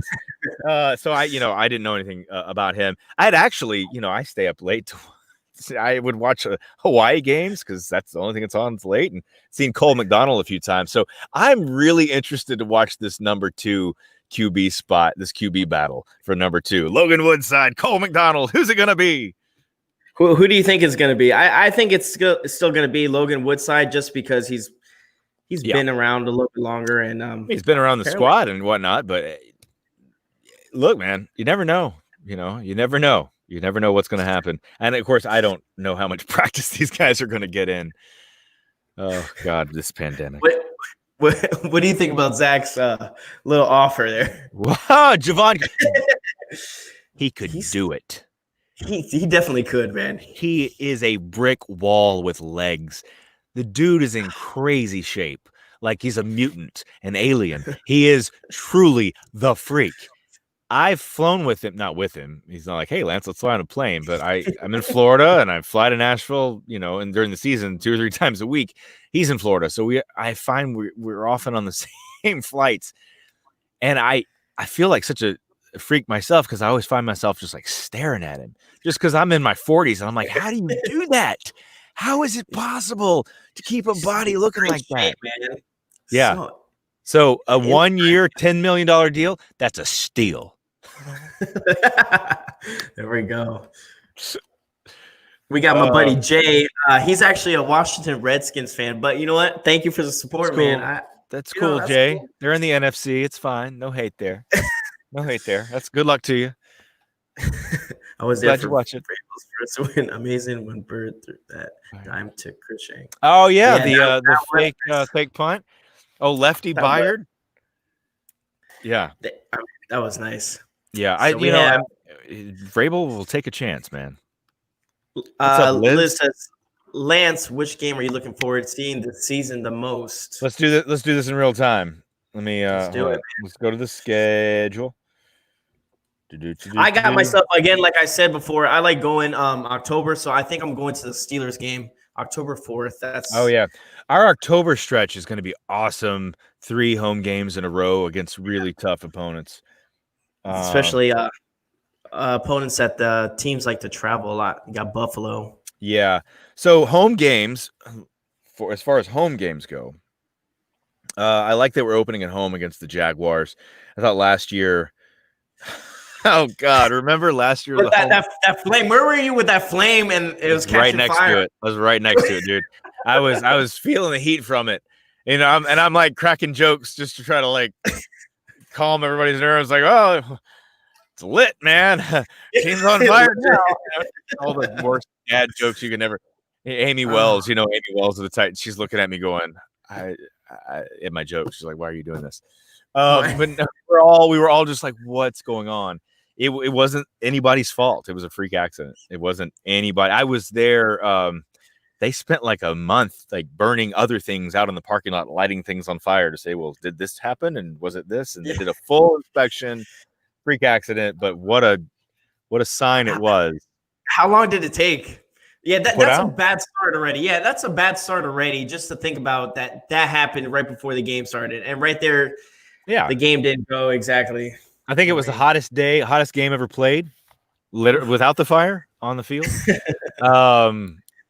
So I didn't know anything about him. I'd actually, I stay up late I would watch Hawaii games because that's the only thing that's on late, and seen Cole McDonald a few times. So I'm really interested to watch this number 2 QB spot, this QB battle for number 2. Logan Woodside, Cole McDonald. Who's it going to be? Who do you think it's going to be? I think it's still going to be Logan Woodside, just because he's been around a little bit longer, and he's been around the squad and whatnot. But look, man, you never know. You never know. You never know what's going to happen. And of course, I don't know how much practice these guys are going to get in. Oh God, this pandemic. What do you think about Zach's little offer there? Wow, Javon. He could do it. He definitely could, man. He is a brick wall with legs. The dude is in crazy shape. Like he's a mutant, an alien. He is truly the freak. I've flown with him, not with him. He's not like, hey, Lance, let's fly on a plane. But I'm in Florida, and I fly to Nashville, and during the season 2 or 3 times a week. He's in Florida. So I find we're often on the same flights. And I feel like such a freak myself, because I always find myself just like staring at him, just because I'm in my 40s. And I'm like, how do you do that? How is it possible to keep a body looking like that? Man. Yeah. So a 1-year, $10 million deal, that's a steal. There we go. We got my buddy Jay. He's actually a Washington Redskins fan, but you know what? Thank you for the support, man. That's cool, Jay. Cool. They're in the NFC. It's fine. No hate there. No hate there. That's good luck to you. I was there for Vrabel's first win. Amazing when Bird threw that dime to Crochet. Oh yeah, the fake punt. Oh, lefty Byard. Yeah, that was nice. Yeah, Vrabel will take a chance, man. What's up, Liz says, Lance, which game are you looking forward to seeing this season the most? Let's do this in real time. Let me let's go to the schedule. I got myself, again, like I said before, I like going October, so I think I'm going to the Steelers game October 4th. Oh yeah, our October stretch is going to be awesome. 3 home games in a row against really tough opponents. Especially opponents that the teams like to travel a lot. You got Buffalo. Yeah. So home games, as far as home games go, I like that we're opening at home against the Jaguars. I thought last year. Oh God! Remember last year? That flame. Where were you with that flame? And it was right next fire. to it. I was right next to it, dude. I was feeling the heat from it. I'm like cracking jokes just to try to like calm everybody's nerves. Like, oh, it's lit, man. Team's on fire now. All the worst dad jokes you can ever. Amy Wells, Amy Wells of the Titans. She's looking at me going, I at my joke. She's like, why are you doing this? But no, we were all just like, what's going on? It wasn't anybody's fault. It was a freak accident. It wasn't anybody. I was there. They spent like a month like burning other things out in the parking lot, lighting things on fire to say, well, did this happen? And was it this? And they did a full inspection, freak accident. But what a sign it was. How long did it take? Yeah, that's a bad start already. Yeah, that's a bad start already. Just to think about that happened right before the game started. And right there, the game didn't go exactly. I think it was the hottest game ever played, without the fire on the field.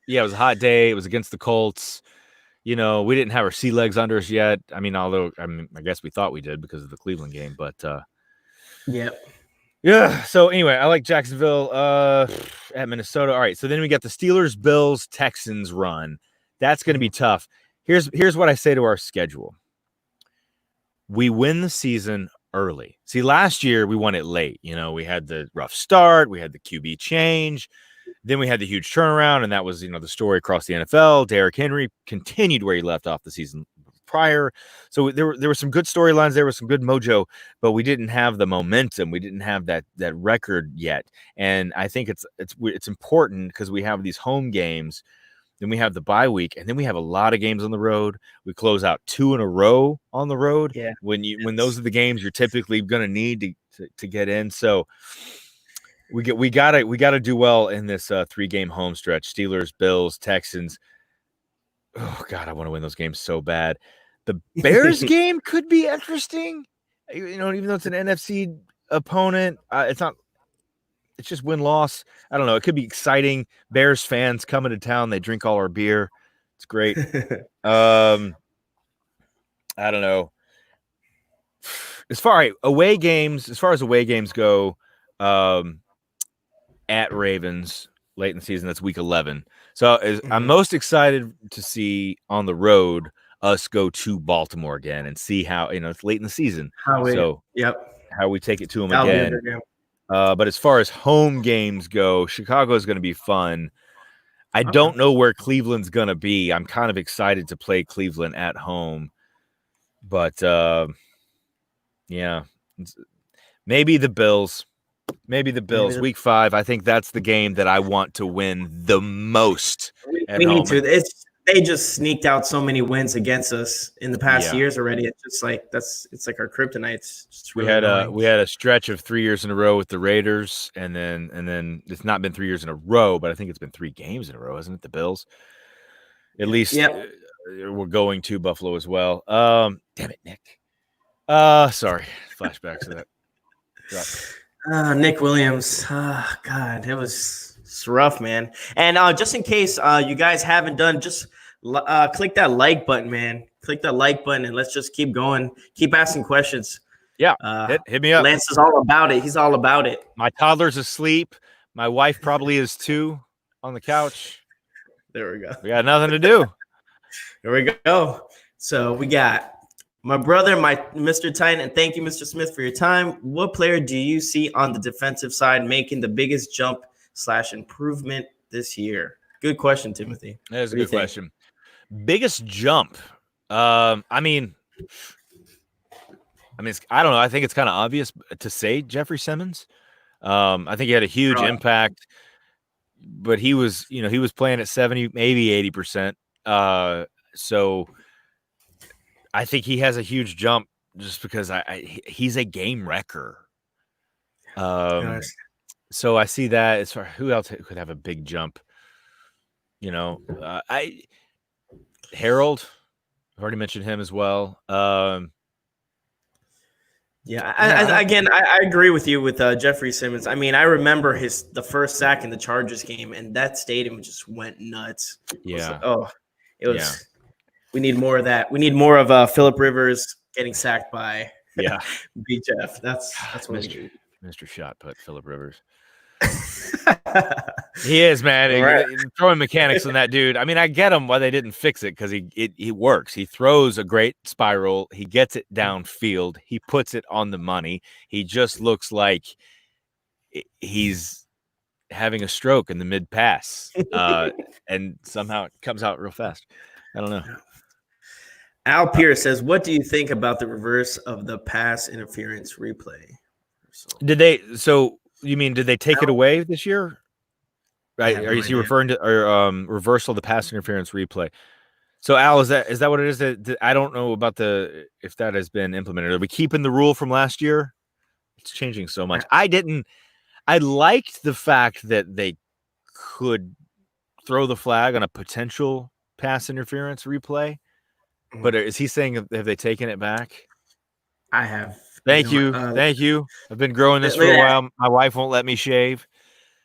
Yeah, it was a hot day. It was against the Colts. We didn't have our sea legs under us yet. I mean, I guess we thought we did because of the Cleveland game, but Yep. yeah. So anyway, I like Jacksonville at Minnesota. All right. So then we got the Steelers, Bills, Texans run. That's going to be tough. Here's what I say to our schedule. We win the season early. See, last year we won it late. We had the rough start. We had the QB change. Then we had the huge turnaround, and that was, the story across the NFL. Derrick Henry continued where he left off the season prior. So there were some good storylines. There was some good mojo, but we didn't have the momentum. We didn't have that record yet. And I think it's important because we have these home games, then we have the bye week, and then we have a lot of games on the road. We close out 2 in a row on the road. Yeah. When those are the games you're typically going to need to get in. So we gotta do well in this 3-game home stretch. Steelers, Bills, Texans. Oh God, I want to win those games so bad. The Bears game could be interesting. Even though it's an NFC opponent, it's not. It's just win-loss. I don't know. It could be exciting. Bears fans coming to town. They drink all our beer. It's great. I don't know. As far as away games go, at Ravens late in the season, that's week 11. So I'm most excited to see on the road us go to Baltimore again and see how, it's late in the season. How we take it to them again. But as far as home games go, Chicago is going to be fun. I don't know where Cleveland's going to be. I'm kind of excited to play Cleveland at home. But, yeah, maybe the Bills. Week 5. I think that's the game that I want to win the most. We need to. They just sneaked out so many wins against us in the past years already. It's just like it's like our kryptonite. Really we had a stretch of 3 years in a row with the Raiders, and then it's not been 3 years in a row, but I think it's been 3 games in a row, isn't it? The Bills, at least. We're going to Buffalo as well. Damn it, Nick. Sorry, flashbacks to that. Nick Williams. God, it's rough, man. And just in case you guys haven't done, just click that like button, man. Click that like button, and let's just keep going. Keep asking questions. Yeah, hit me up. Lance is all about it. He's all about it. My toddler's asleep. My wife probably is too on the couch. There we go. We got nothing to do. Here we go. So we got my brother, my Mr. Titan, and thank you, Mr. Smith, for your time. What player do you see on the defensive side making the biggest jump/improvement this year? Good question, Timothy. That is a good question. Biggest jump. I mean, I don't know. I think it's kind of obvious to say Jeffrey Simmons. I think he had a huge impact, but he was playing at 70, maybe 80%. So I think he has a huge jump just because he's a game wrecker. So I see that as far who else could have a big jump. Harold, I've already mentioned him as well. I agree with you with Jeffrey Simmons. I mean, I remember the first sack in the Chargers game, and that stadium just went nuts. Yeah. It was. Yeah. We need more of that. We need more of Phillip Rivers getting sacked by BJF. That's what Mr. Shot put Phillip Rivers. He is, man. Right. Throwing mechanics on that dude. I mean, I get him why they didn't fix it because he works. He throws a great spiral. He gets it downfield. He puts it on the money. He just looks like he's having a stroke in the mid pass, and somehow it comes out real fast. I don't know. Al Pierce says, "What do you think about the reverse of the pass interference replay?" Did they? So you mean did they take it away this year? Right? Are you referring to reversal of the pass interference replay? So Al, is that what it is? That I don't know about if that has been implemented. Are we keeping the rule from last year? It's changing so much. I liked the fact that they could throw the flag on a potential pass interference replay. But is he saying have they taken it back? I have. Thank you. I've been growing this for a while. My wife won't let me shave,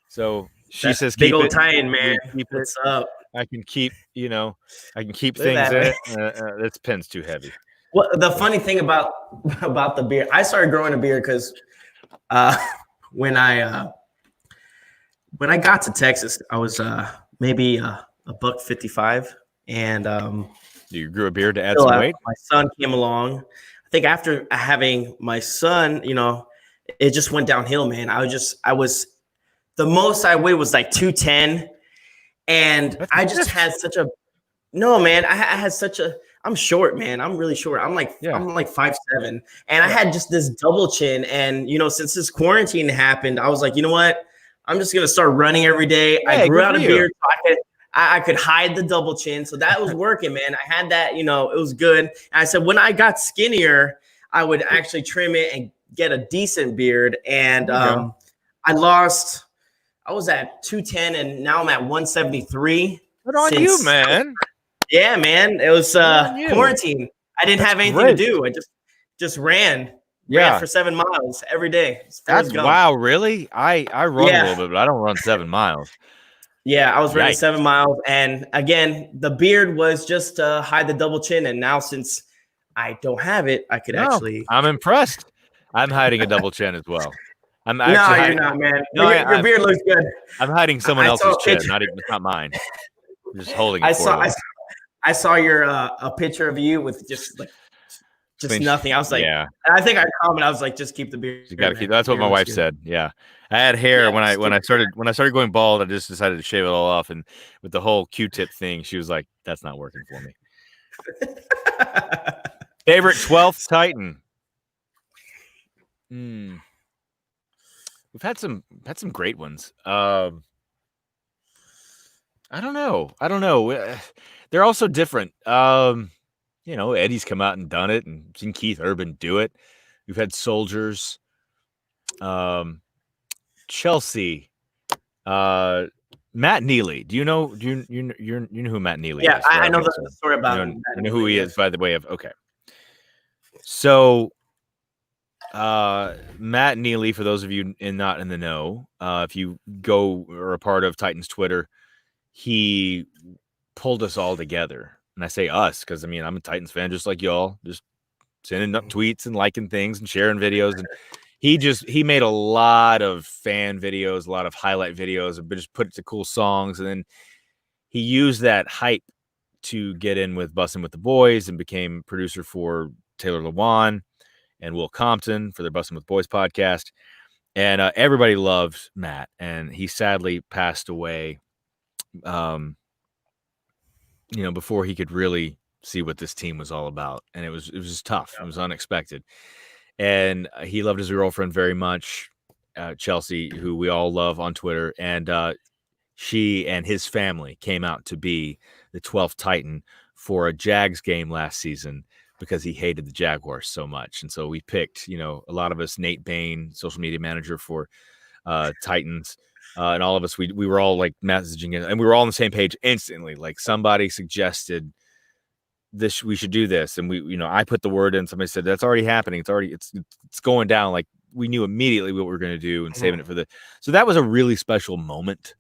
so she says big old Titan, man. Keep What's up? I can keep, I can keep Look at things that, in. This pen's too heavy. Well, the funny thing about the beard, I started growing a beard because when I got to Texas, I was maybe a buck 55, and You grew a beard to add some weight? my son came along. I think after having my son, it just went downhill, man. I was the most I weighed was like 210, and I just had such a no, man. I had such a. I'm short, man. I'm really short. I'm like 5'7", and I had just this double chin. And since this quarantine happened, I was like, you know what? I'm just gonna start running every day. I grew out a beard, so I could hide the double chin, so that was working, man. I had that, it was good. And I said when I got skinnier, I would actually trim it and get a decent beard. And I lost. I was at 210, and now I'm at 173. Good on you, man. Yeah, man. It was quarantine. I didn't have anything to do. I just ran for 7 miles every day. Wow, really? I run a little bit, but I don't run 7 miles. Yeah, I was running 7 miles. And again, the beard was just to hide the double chin. And now since I don't have it, I could actually. I'm impressed. I'm hiding a double chin as well. You're not, man. No, your beard looks good. I'm hiding someone else's chin. It's not mine. I'm just holding it. I saw your a picture of you with just nothing. I was like, I think I commented. I was like, just keep the beard. You got to keep. That's what my wife said. Yeah, I had hair when I started going bald. I just decided to shave it all off, and with the whole Q-tip thing, she was like, "That's not working for me." Favorite 12th Titan. We've had some great ones. I don't know. They're also different. Eddie's come out and done it, and seen Keith Urban do it. We've had Soldiers, Chelsea, Matt Neely. Do you know? You know who Matt Neely is? Yeah, I know the story about him. I know who he is by the way of. Okay, so Matt Neely, for those of you not in the know, if you go or a part of Titans Twitter, he pulled us all together. And I say us because I'm a Titans fan just like y'all, just sending up tweets and liking things and sharing videos. And he made a lot of fan videos, a lot of highlight videos, but just put it to cool songs. And then he used that hype to get in with Bussin' with the Boys and became producer for Taylor Lewan and Will Compton for their Bussin' with Boys podcast. And everybody loved Matt, and he sadly passed away before he could really see what this team was all about. And it was just tough. It was unexpected. And he loved his girlfriend very much, Chelsea, who we all love on Twitter. And she and his family came out to be the 12th Titan for a Jags game last season because he hated the Jaguars so much. And so we picked, a lot of us, Nate Bain, social media manager for Titans, and all of us, we were all like messaging it, and we were all on the same page instantly. Like somebody suggested this, we should do this. And I put the word in, somebody said, that's already happening. It's going down. Like we knew immediately what we were going to do and saving it for so that was a really special moment.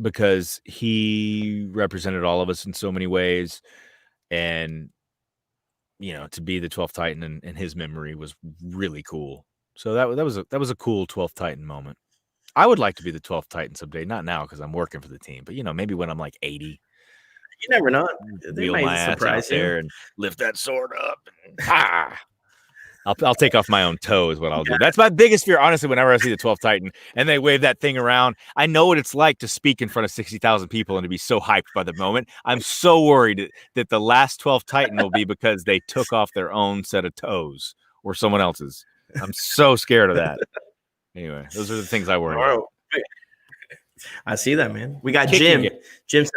Because he represented all of us in so many ways. And, to be the 12th Titan in his memory was really cool. So that was a cool 12th Titan moment. I would like to be the 12th Titan someday, not now because I'm working for the team, but maybe when I'm like 80. You never know. They might my surprise you there and lift that sword up. And, I'll take off my own toe is what I'll do. That's my biggest fear, honestly, whenever I see the 12th Titan and they wave that thing around. I know what it's like to speak in front of 60,000 people and to be so hyped by the moment. I'm so worried that the last 12th Titan will be because they took off their own set of toes or someone else's. I'm so scared of that. Anyway, those are the things I worry about. I see that, man. We got Jim. Jim says,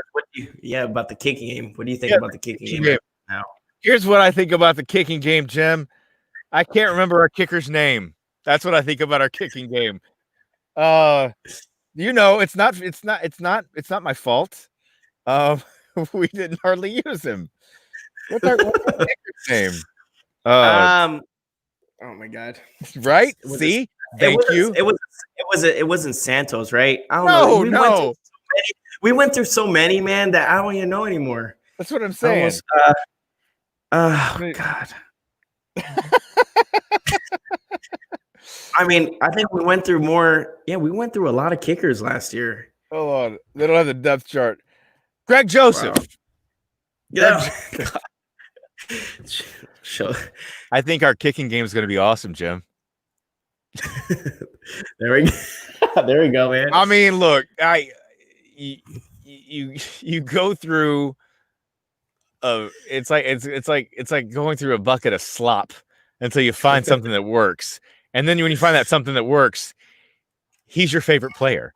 about the kicking game. What do you think about the kicking game now? Here's what I think about the kicking game, Jim. I can't remember our kicker's name. That's what I think about our kicking game. It's not my fault. We didn't hardly use him. What's our kicker's name? Oh my God! Right? See, thank you. It wasn't Santos, right? I don't know. No. we went through so many, man, that I don't even know anymore. That's what I'm saying. Almost, oh God. I mean, I think we went through more. Yeah, we went through a lot of kickers last year. Hold on. They don't have the depth chart. Greg Joseph. Wow. Yeah. Sure. I think our kicking game is going to be awesome, Jim. There we go. There we go, man. I mean, look, you go through it's like going through a bucket of slop until you find something that works. And then when you find that something that works, he's your favorite player.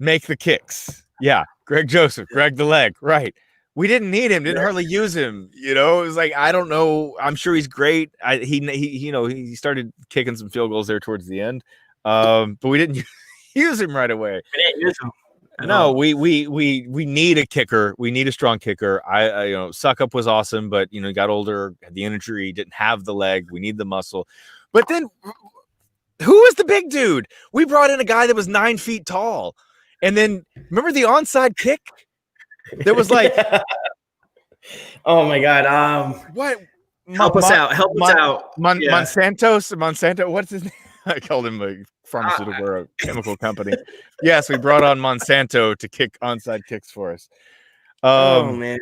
Make the kicks. Yeah, Greg Joseph, Greg the leg, right. We didn't need him, didn't hardly use him. You know, it was like, I don't know. I'm sure he's great. He started kicking some field goals there towards the end. But we didn't use him right away. We didn't use him. No, we need a kicker. We need a strong kicker. Suck Up was awesome, but he got older, had the injury, didn't have the leg. We need the muscle. But then who was the big dude? We brought in a guy that was 9 feet tall. And then remember the onside kick? There was like, oh my God. What? Help us out. Monsanto. What's his name? I called him a pharmaceutical or a chemical company. Yes, we brought on Monsanto to kick onside kicks for us. Oh man.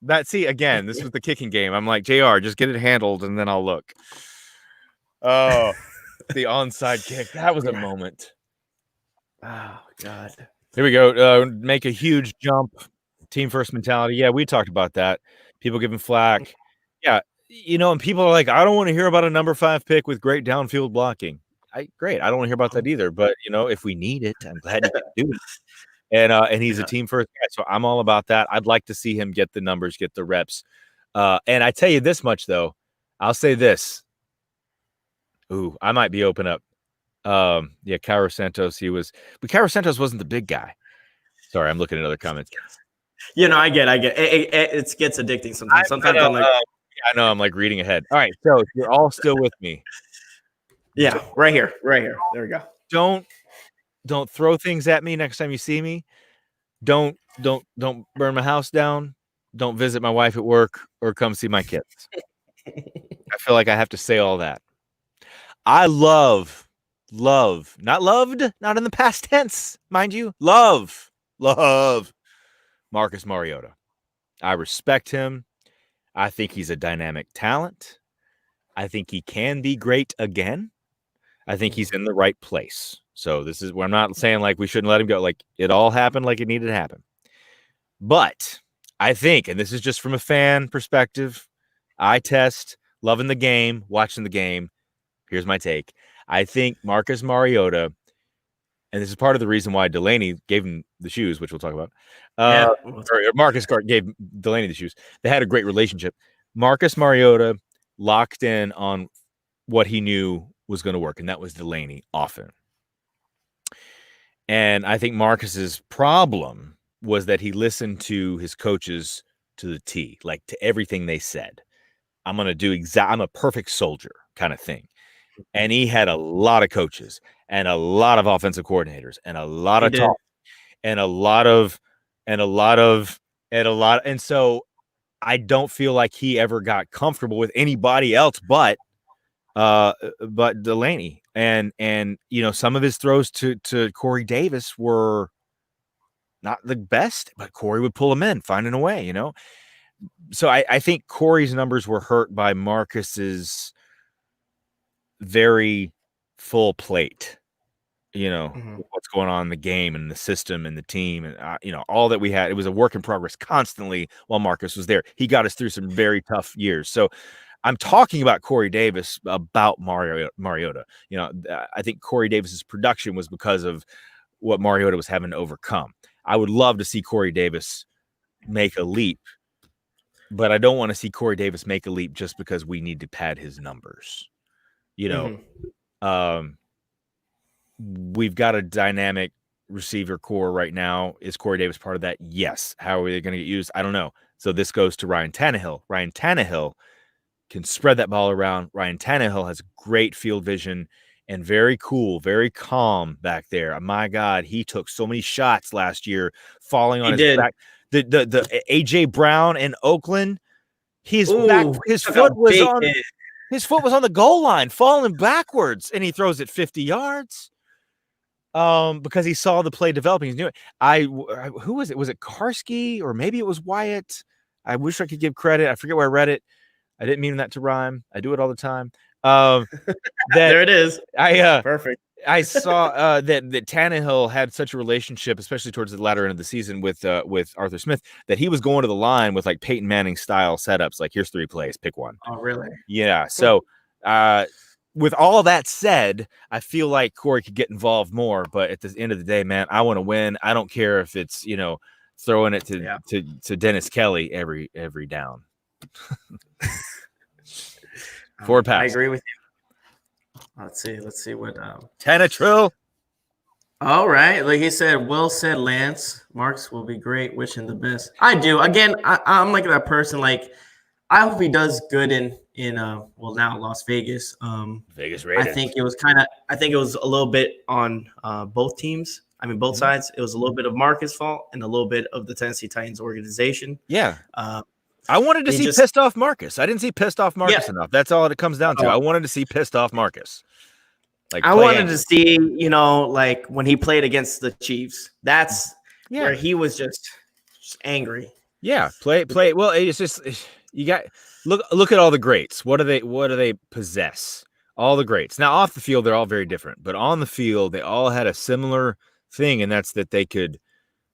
Again, this was the kicking game. I'm like, JR, just get it handled and then I'll look. Oh, the onside kick. That was a moment. Oh God. Here we go. Make a huge jump. Team first mentality. Yeah, we talked about that. People giving flack. Yeah, and people are like, I don't want to hear about a number 5 pick with great downfield blocking. Great. I don't want to hear about that either. But if we need it, I'm glad you can do it. And he's a team first guy, so I'm all about that. I'd like to see him get the numbers, get the reps. And I tell you this much though, I'll say this. Ooh, I might be open up. Cairo Santos. But Cairo Santos wasn't the big guy. Sorry, I'm looking at other comments. I get it gets addicting sometimes. Sometimes I'm like, I know I'm like reading ahead. All right, so you're all still with me. Yeah, right here. There we go. Don't throw things at me next time you see me. Don't burn my house down. Don't visit my wife at work or come see my kids. I feel like I have to say all that. I love, not loved, not in the past tense, mind you. Love Marcus Mariota. I respect him. I think he's a dynamic talent. I think he can be great again. I think he's in the right place. So this is where I'm not saying like we shouldn't let him go. Like it all happened like it needed to happen. But I think, and this is just from a fan perspective, eye test, loving the game, watching the game. Here's my take. I think Marcus Mariota, and this is part of the reason why Delaney gave him the shoes, which we'll talk about. Marcus gave Delaney the shoes. They had a great relationship. Marcus Mariota locked in on what he knew was going to work, and that was Delaney often. And I think Marcus's problem was that he listened to his coaches to the T, like to everything they said. I'm going to do I'm a perfect soldier kind of thing. And he had a lot of coaches and a lot of offensive coordinators and a lot of talk and and so I don't feel like he ever got comfortable with anybody else but Delaney. And some of his throws to Corey Davis were not the best, but Corey would pull them in, finding a way, So I think Corey's numbers were hurt by Marcus's very full plate, what's going on in the game and the system and the team and, all that we had. It was a work in progress constantly while Marcus was there. He got us through some very tough years. So I'm talking about Corey Davis, about Mariota. I think Corey Davis's production was because of what Mariota was having to overcome. I would love to see Corey Davis make a leap, but I don't want to see Corey Davis make a leap just because we need to pad his numbers. We've got a dynamic receiver core right now. Is Corey Davis part of that? Yes. How are they going to get used? I don't know. So this goes to Ryan Tannehill. Ryan Tannehill can spread that ball around. Ryan Tannehill has great field vision and very cool, very calm back there. My God, he took so many shots last year, falling on his back. The AJ Brown in Oakland, his foot was on the goal line, falling backwards, and he throws it 50 yards. Because he saw the play developing. He knew it. Who was it? Was it Karski or maybe it was Wyatt? I wish I could give credit. I forget where I read it. I didn't mean that to rhyme. I do it all the time. There it is. Perfect. I saw that Tannehill had such a relationship, especially towards the latter end of the season with Arthur Smith, that he was going to the line with like Peyton Manning style setups. Like, here's 3 plays, pick one. Oh, really? Yeah. So, with all that said, I feel like Corey could get involved more. But at the end of the day, man, I want to win. I don't care if it's throwing it to Dennis Kelly every down. Forward pass. I agree with you. Let's see what Tanatrill. All right, like he said, well said, Lance. Marks will be great. Wishing the best. I do. Again, I'm like that person. Like, I hope he does good in now Las Vegas. Vegas Raiders. I think it was a little bit on both teams. I mean, both sides. It was a little bit of Marcus' fault and a little bit of the Tennessee Titans organization. Yeah. I wanted to see pissed off Marcus. I didn't see pissed off Marcus enough. That's all it comes down to. I wanted to see pissed off Marcus. Like, I wanted to see, like when he played against the Chiefs. That's where he was just angry. Yeah, play. Well, it's just you got look at all the greats. What do they possess? All the greats. Now off the field, they're all very different, but on the field, they all had a similar thing, and that's that they could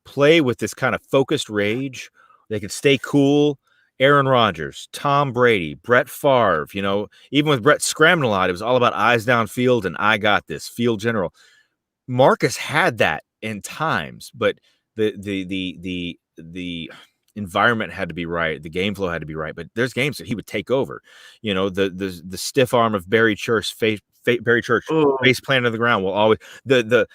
play with this kind of focused rage. They could stay cool. Aaron Rodgers, Tom Brady, Brett Favre, even with Brett scrambling a lot, it was all about eyes downfield and I got this, field general. Marcus had that in times, but the environment had to be right, the game flow had to be right. But there's games that he would take over. The stiff arm of Barry Church, face planted to the ground will always the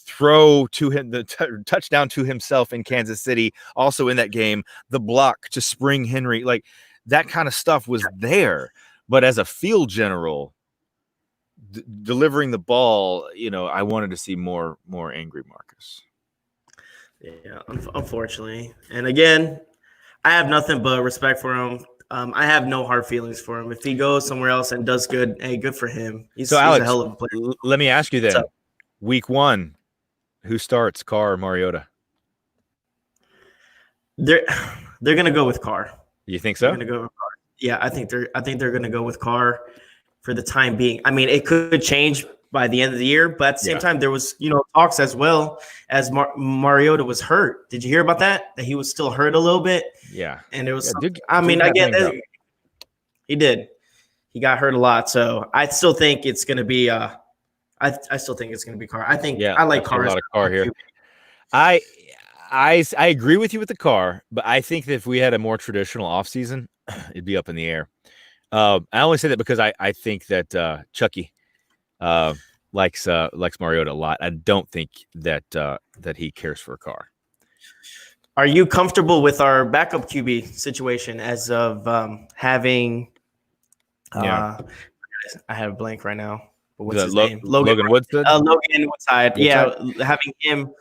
throw to him, the touchdown to himself in Kansas City, also in that game, the block to spring Henry, like that kind of stuff was there. But as a field general, delivering the ball, I wanted to see more angry Marcus. Yeah, unfortunately. And again, I have nothing but respect for him. I have no hard feelings for him. If he goes somewhere else and does good, hey, good for him. He's Alex, a hell of a player. Let me ask you then, week 1, who starts, Carr or Mariota? They're gonna go with Carr. You think so? They're gonna go with Carr. Yeah, I think they're gonna go with Carr for the time being. I mean, it could change by the end of the year, but at the same time, there was talks as well as Mariota was hurt. Did you hear about that? That he was still hurt a little bit. Yeah, and it was. I get that. He did. He got hurt a lot, so I still think it's gonna be. I still think it's going to be Carr. I think I like Carr. A lot of Carr here. I agree with you with the Carr, but I think that if we had a more traditional offseason, it'd be up in the air. I only say that because I think that Chucky likes Mariota a lot. I don't think that he cares for Carr. Are you comfortable with our backup QB situation as of having? I have a blank right now. What's his name? Logan Woodside? Logan Woodside. Yeah, having him.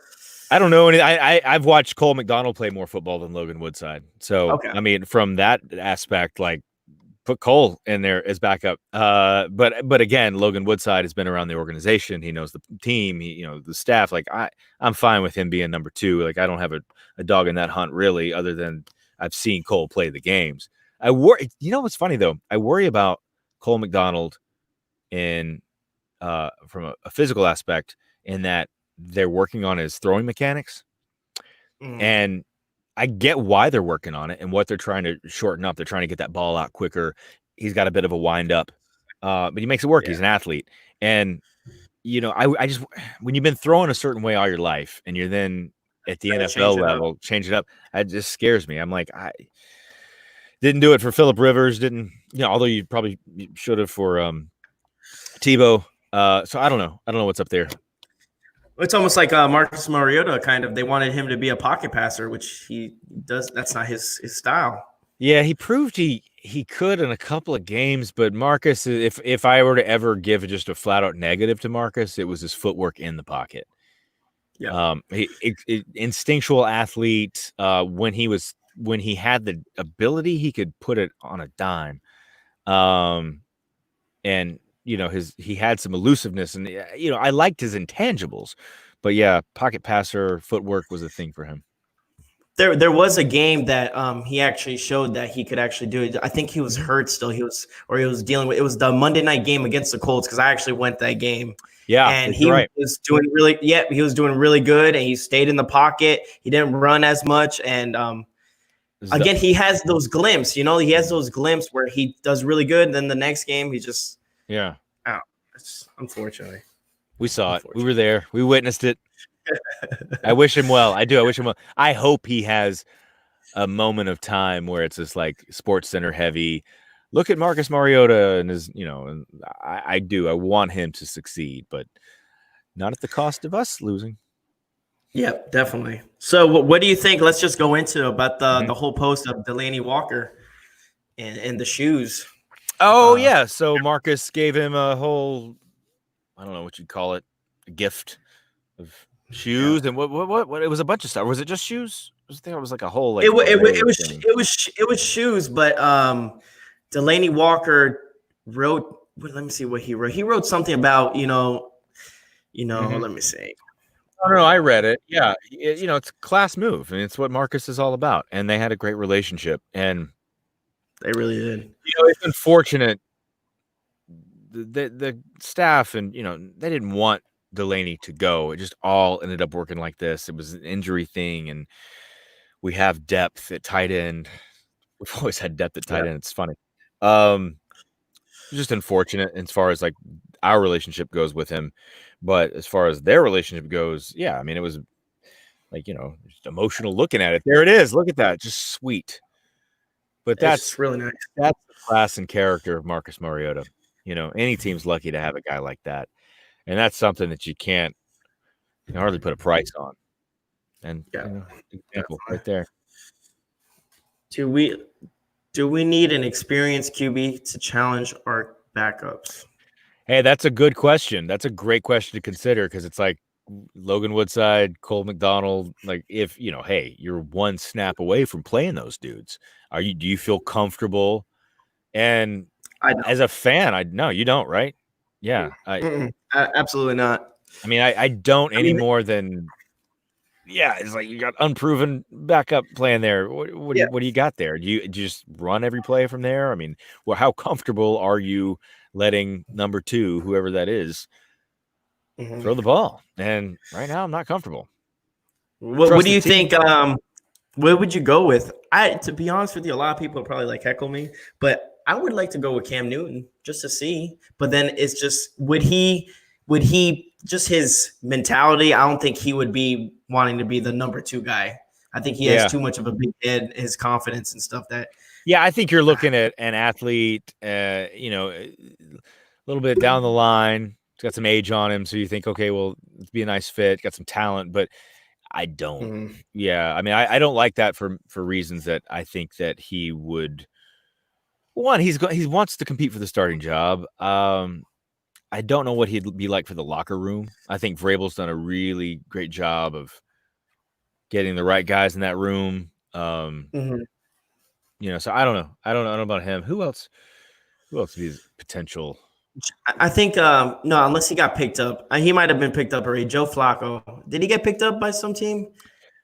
I don't know. I've watched Cole McDonald play more football than Logan Woodside. So, I mean, from that aspect, like, put Cole in there as backup. But again, Logan Woodside has been around the organization. He knows the team, the staff. Like, I'm fine with him being number 2. Like, I don't have a dog in that hunt, really, other than I've seen Cole play the games. I worry. What's funny, though? I worry about Cole McDonald from a physical aspect, in that they're working on his throwing mechanics. And I get why they're working on it and what they're trying to shorten up. They're trying to get that ball out quicker. He's got a bit of a wind up, but he makes it work. Yeah. He's an athlete. And, I just, when you've been throwing a certain way all your life and you're then at the NFL level, change it up, it just scares me. I'm like, I didn't do it for Phillip Rivers, although you probably should have for Tebow. So I don't know what's up there. It's almost like Marcus Mariota, kind of. They wanted him to be a pocket passer, which he does. That's not his style. Yeah, he proved he he could in a couple of games, but Marcus, if I were to ever give just a flat out negative to Marcus, it was his footwork in the pocket. Yeah. Instinctual athlete. When he had the ability, he could put it on a dime. And he had some elusiveness, and I liked his intangibles, but yeah, pocket passer, footwork was a thing for him. There was a game that he actually showed that he could actually do it. I think he was hurt still. He was dealing with, it was the Monday night game against the Colts, because I actually went that game. Yeah, and he was doing really good, and he stayed in the pocket. He didn't run as much, and again, he has those glimpses. He has those glimpses where he does really good, and then the next game he just out. It's unfortunately. We saw it. We were there. We witnessed it. I wish him well. I do. I wish him well. I hope he has a moment of time where it's just like Sports Center heavy. Look at Marcus Mariota and his, and I do. I want him to succeed, but not at the cost of us losing. Yeah, definitely. So what do you think? Let's just go into about the whole post of Delanie Walker and the shoes. Oh, yeah. So Marcus gave him a whole, I don't know what you'd call it, a gift of shoes. And what it was a bunch of stuff. Was it just shoes? I think it was like a whole like it was shoes, but Delanie Walker wrote, let me see what he wrote. He wrote something about, let me see. No, I read it. Yeah. It's a class move. And it's what Marcus is all about. And they had a great relationship. And they really did. It's unfortunate. The staff and, they didn't want Delanie to go. It just all ended up working like this. It was an injury thing. And we have depth at tight end. We've always had depth at tight end. It's funny. Just unfortunate as far as like our relationship goes with him. But as far as their relationship goes, yeah, I mean, it was like, just emotional looking at it. There it is. Look at that. Just sweet. But that's really nice. That's the class and character of Marcus Mariota. Any team's lucky to have a guy like that. And that's something that you can hardly put a price on. And example right there. Do we need an experienced QB to challenge our backups? Hey, that's a good question. That's a great question to consider, because it's like Logan Woodside, Cole McDonald. Like, if hey, you're one snap away from playing those dudes. Do you feel comfortable? And as a fan, no, you don't, right? Yeah, absolutely not. I mean, I don't any more than. Yeah, it's like you got unproven backup playing there. What do you got there? Do you just run every play from there? I mean, how comfortable are you letting number 2, whoever that is, throw the ball? And right now, I'm not comfortable. What do you think? Where would you go with? To be honest with you, a lot of people probably like heckle me, but I would like to go with Cam Newton just to see. But then it's just, would he just his mentality? I don't think he would be wanting to be the number 2 guy. I think he has too much of a big head, his confidence and stuff that. Yeah, I think you're looking at an athlete, a little bit down the line. He's got some age on him, so you think, okay, well, it'd be a nice fit. Got some talent, but I don't. Yeah, I mean, I don't like that for reasons that I think that he would. One, he wants to compete for the starting job. I don't know what he'd be like for the locker room. I think Vrabel's done a really great job of getting the right guys in that room. So I don't know. I don't know about him. Who else would be his potential? I think no, unless he got picked up. He might have been picked up already. Joe Flacco. Did he get picked up by some team?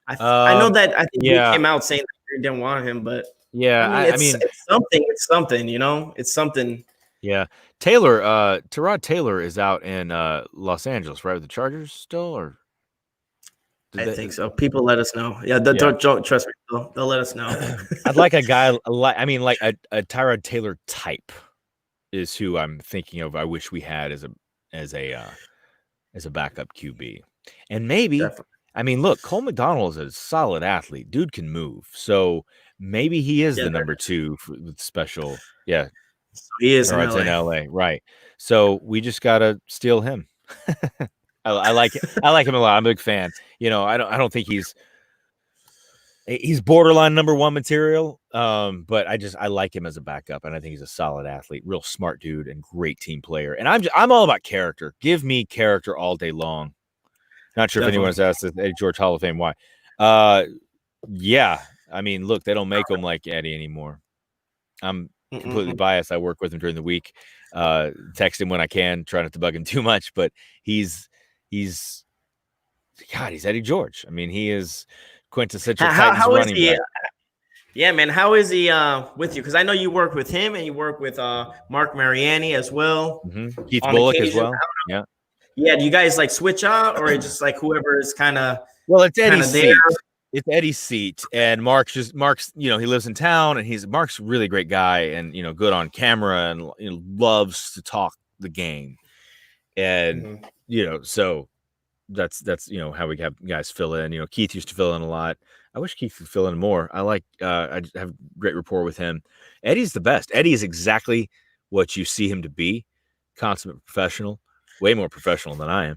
I know that. I think he came out saying that they didn't want him, but it's something. It's something. It's something. Yeah, Tyrod Taylor is out in Los Angeles, right, with the Chargers still, or? I think so. People let us know. Yeah, don't trust me. They'll let us know. I'd like a guy like a Tyrod Taylor type is who I'm thinking of. I wish we had as a backup QB, and maybe. Definitely. I mean, look, Cole McDonald is a solid athlete. Dude can move, so maybe he is the number 2 with special. Yeah. So he is in LA, right? So we just gotta steal him. I like it. I like him a lot. I'm a big fan. I don't think he's He's borderline number one material, but I like him as a backup, and I think he's a solid athlete, real smart dude, and great team player. And I'm all about character. Give me character all day long. Not sure if anyone's asked the Eddie George Hall of Fame why. Yeah, I mean, look, they don't make him like Eddie anymore. I'm completely biased. I work with him during the week, text him when I can, try not to bug him too much, but he's Eddie George. I mean, he is quintessential Titans running back. Yeah, man. How is he with you? Because I know you work with him and you work with Mark Mariani as well. Keith Bullock as well. Yeah. Yeah. Do you guys like switch out, or just like whoever is kind of? Well, it's Eddie's seat. It's Eddie's seat, and Mark's he lives in town, and Mark's a really great guy, and good on camera, and loves to talk the game, and so. That's how we have guys fill in. Keith used to fill in a lot. I wish Keith could fill in more. I have great rapport with him. Eddie's the best. Eddie is exactly what you see him to be. Consummate professional, way more professional than I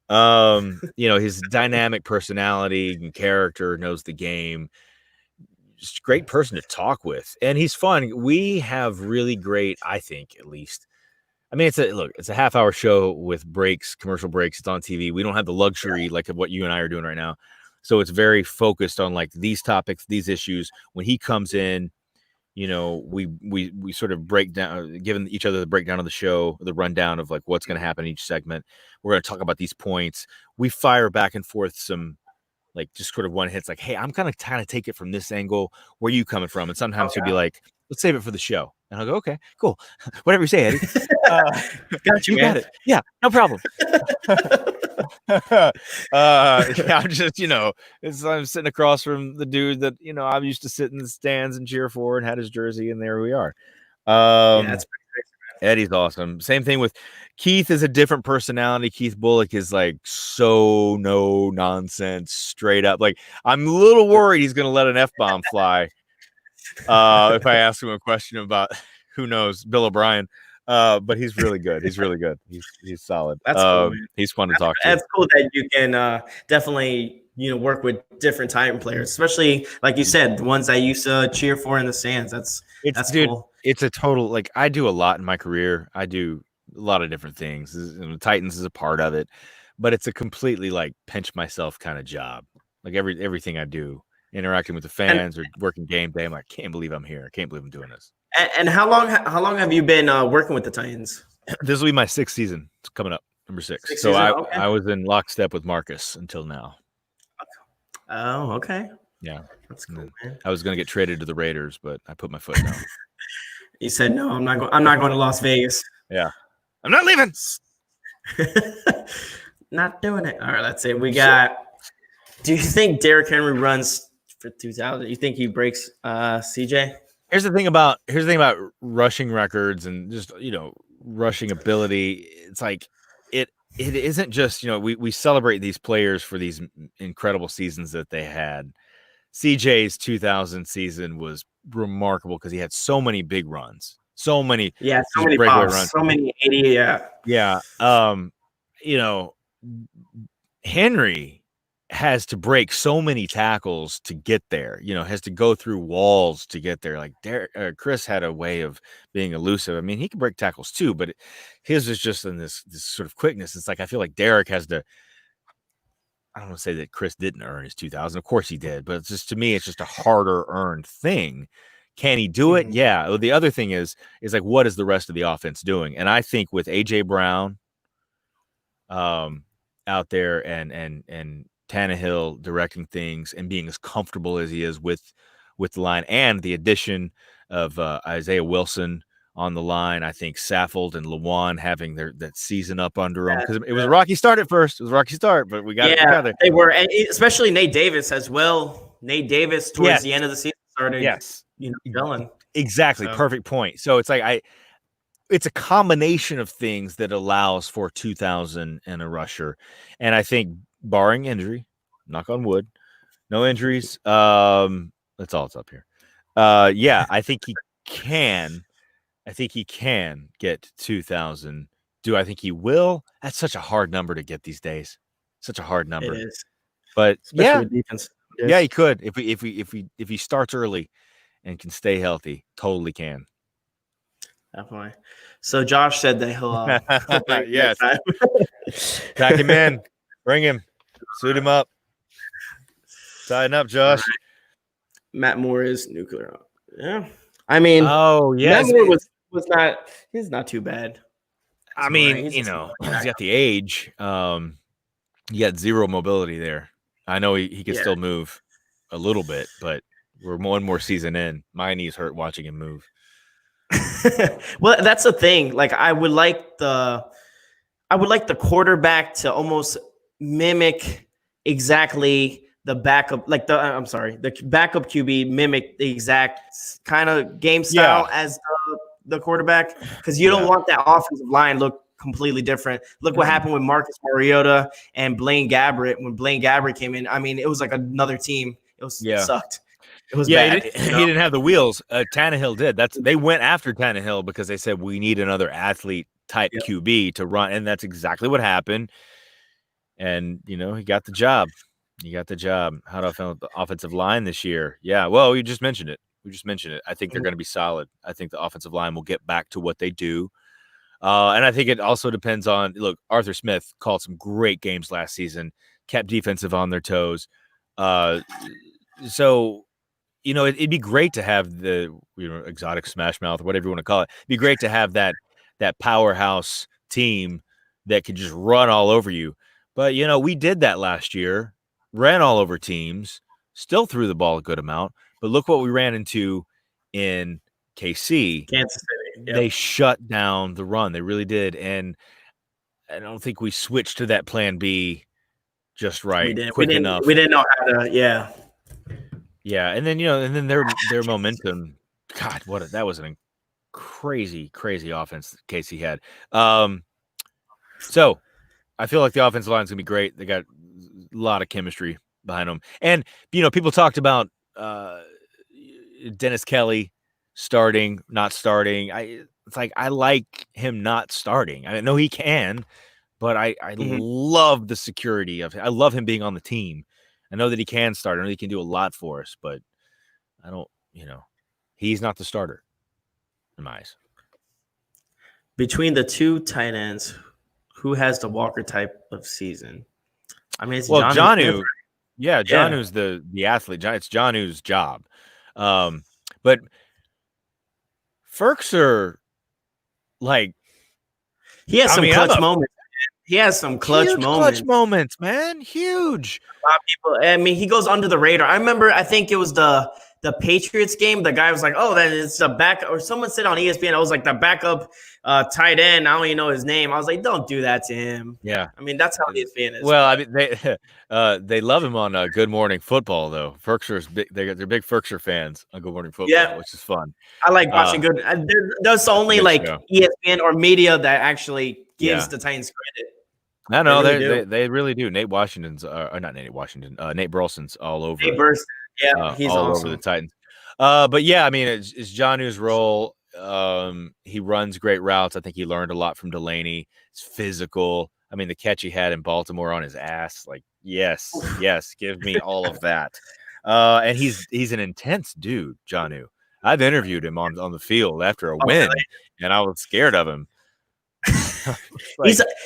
am. His dynamic personality and character, knows the game. Just a great person to talk with, and he's fun. We have really great, I think, at least. I mean, it's a half-hour show with breaks, commercial breaks. It's on TV. We don't have the luxury like of what you and I are doing right now. So it's very focused on like these topics, these issues. When he comes in, we sort of break down, giving each other the breakdown of the show, the rundown of like what's going to happen in each segment. We're going to talk about these points. We fire back and forth some like just sort of one hits like, hey, I'm going to kind of take it from this angle. Where are you coming from? And sometimes he'll be like, let's save it for the show. And I'll go, okay, cool. Whatever you say, Eddie. Got you, got it. Yeah, no problem. I'm just, I'm sitting across from the dude that, I used to sit in the stands and cheer for and had his jersey, and there we are. That's Eddie's awesome. Same thing with Keith is a different personality. Keith Bullock is like so no nonsense, straight up. Like I'm a little worried he's going to let an F-bomb fly. If I ask him a question about who knows Bill O'Brien, but he's really good. He's really good. He's solid. That's cool, he's fun to talk to. That's cool that you can definitely work with different Titan players, especially like you said, the ones I used to cheer for in the stands. That's cool. It's a total like I do a lot in my career. I do a lot of different things. The Titans is a part of it, but it's a completely like pinch myself kind of job. Like everything I do. Interacting with the fans or working game day. I'm like, can't believe I'm here. I can't believe I'm doing this. And how long have you been working with the Titans? This will be my 6th season. It's coming up, number 6. So I was in lockstep with Marcus until now. Oh, okay. Yeah. That's cool, man. I was going to get traded to the Raiders, but I put my foot down. You said, no, I'm not going to Las Vegas. Yeah. I'm not leaving. Not doing it. All right, that's it. We got – do you think Derrick Henry runs – for 2000, you think he breaks CJ? Here's the thing about rushing records and just rushing ability. It's like it isn't just we celebrate these players for these incredible seasons that they had. CJ's 2000 season was remarkable because he had so many big runs, so many breakaway runs, so many 80. Henry has to break so many tackles to get there, has to go through walls to get there. Like Chris had a way of being elusive. I mean, he can break tackles too, but his is just in this sort of quickness. It's like, I feel like Derrick has to, I don't want to say that Chris didn't earn his 2000. Of course he did, but it's just, to me, it's just a harder earned thing. Can he do it? Yeah. Well, the other thing is like, what is the rest of the offense doing? And I think with AJ Brown out there and Tannehill directing things and being as comfortable as he is with the line, and the addition of Isaiah Wilson on the line, I think Saffold and Lewan having that season up under them, because it was a rocky start at first. It was a rocky start, but we got it together. They were, and especially Nate Davis as well. Nate Davis towards the end of the season started, going. Exactly, so. Perfect point. So it's like it's a combination of things that allows for 2000 and a rusher, and I think, barring injury, knock on wood, no injuries. That's all it's up here. I think he can. I think he can get 2,000. Do I think he will? That's such a hard number to get these days. Such a hard number. It is. But especially with defense. Yeah, he could if he starts early and can stay healthy. Totally can. Definitely. So Josh said that he'll bring him Yes. next time. Pack him in. Bring him. Suit him up. Tighten up, Josh. Right. Matt Moore is nuclear. Yeah. I mean, oh yeah, Matt Moore he's not too bad. I mean, he's got the age. He got zero mobility there. I know he can still move a little bit, but we're one more season in. My knees hurt watching him move. Well, that's the thing. Like, I would like the quarterback to almost mimic exactly the backup, the backup QB mimic the exact kind of game style as the quarterback, because you don't want that offensive line look completely different. Look what happened with Marcus Mariota and Blaine Gabbert. When Blaine Gabbert came in, I mean, it was like another team. It sucked. It was bad. He didn't have the wheels. Tannehill did. They went after Tannehill because they said we need another athlete type QB to run, and that's exactly what happened. And he got the job. How do I feel about the offensive line this year? Yeah, well, you just mentioned it. I think they're going to be solid. I think the offensive line will get back to what they do. And I think it also depends on, look, Arthur Smith called some great games last season, kept defensive on their toes. So, it'd be great to have the, exotic smash mouth, or whatever you want to call it. It'd be great to have that powerhouse team that could just run all over you. But, we did that last year, ran all over teams, still threw the ball a good amount. But look what we ran into in KC. Kansas City. They shut down the run. They really did. And I don't think we switched to that plan B just right. We didn't know how to, Yeah. And then, their momentum. God, that was a crazy, crazy offense that KC had. So I feel like the offensive line is going to be great. They got a lot of chemistry behind them. And, people talked about Dennis Kelly starting, not starting. I like him not starting. I know he can, but I love the security of it. I love him being on the team. I know that he can start. I know he can do a lot for us, but I don't, he's not the starter in my eyes. Between the two tight ends, who has the Walker type of season? I mean, it's Jonnu. Yeah, Jonnu's the athlete. It's Jonnu's job. But Ferkser, he has some clutch moments. He has some clutch moments, man. Huge. A lot of people. I mean, he goes under the radar. I remember. I think it was the Patriots game. The guy was like, "Oh, then it's the back," or someone said on ESPN, "I was like the backup tight end." I don't even know his name. I was like, "Don't do that to him." Yeah. I mean, that's how ESPN is. Well, I mean, they love him on Good Morning Football, though. Ferkser's big. They're big Ferkser fans on Good Morning Football, which is fun. I like watching good. There's only ESPN or media that actually gives the Titans credit. I know they really do. Nate Washington's not Nate Washington. Nate Burleson's all over. Nate Burleson, he's all awesome. over the Titans. But yeah, I mean, it's Jonnu's role. He runs great routes. I think he learned a lot from Delaney. It's physical. I mean, the catch he had in Baltimore on his ass, yes, give me all of that. And he's an intense dude, Jonnu. I've interviewed him on the field after a win, and I was scared of him.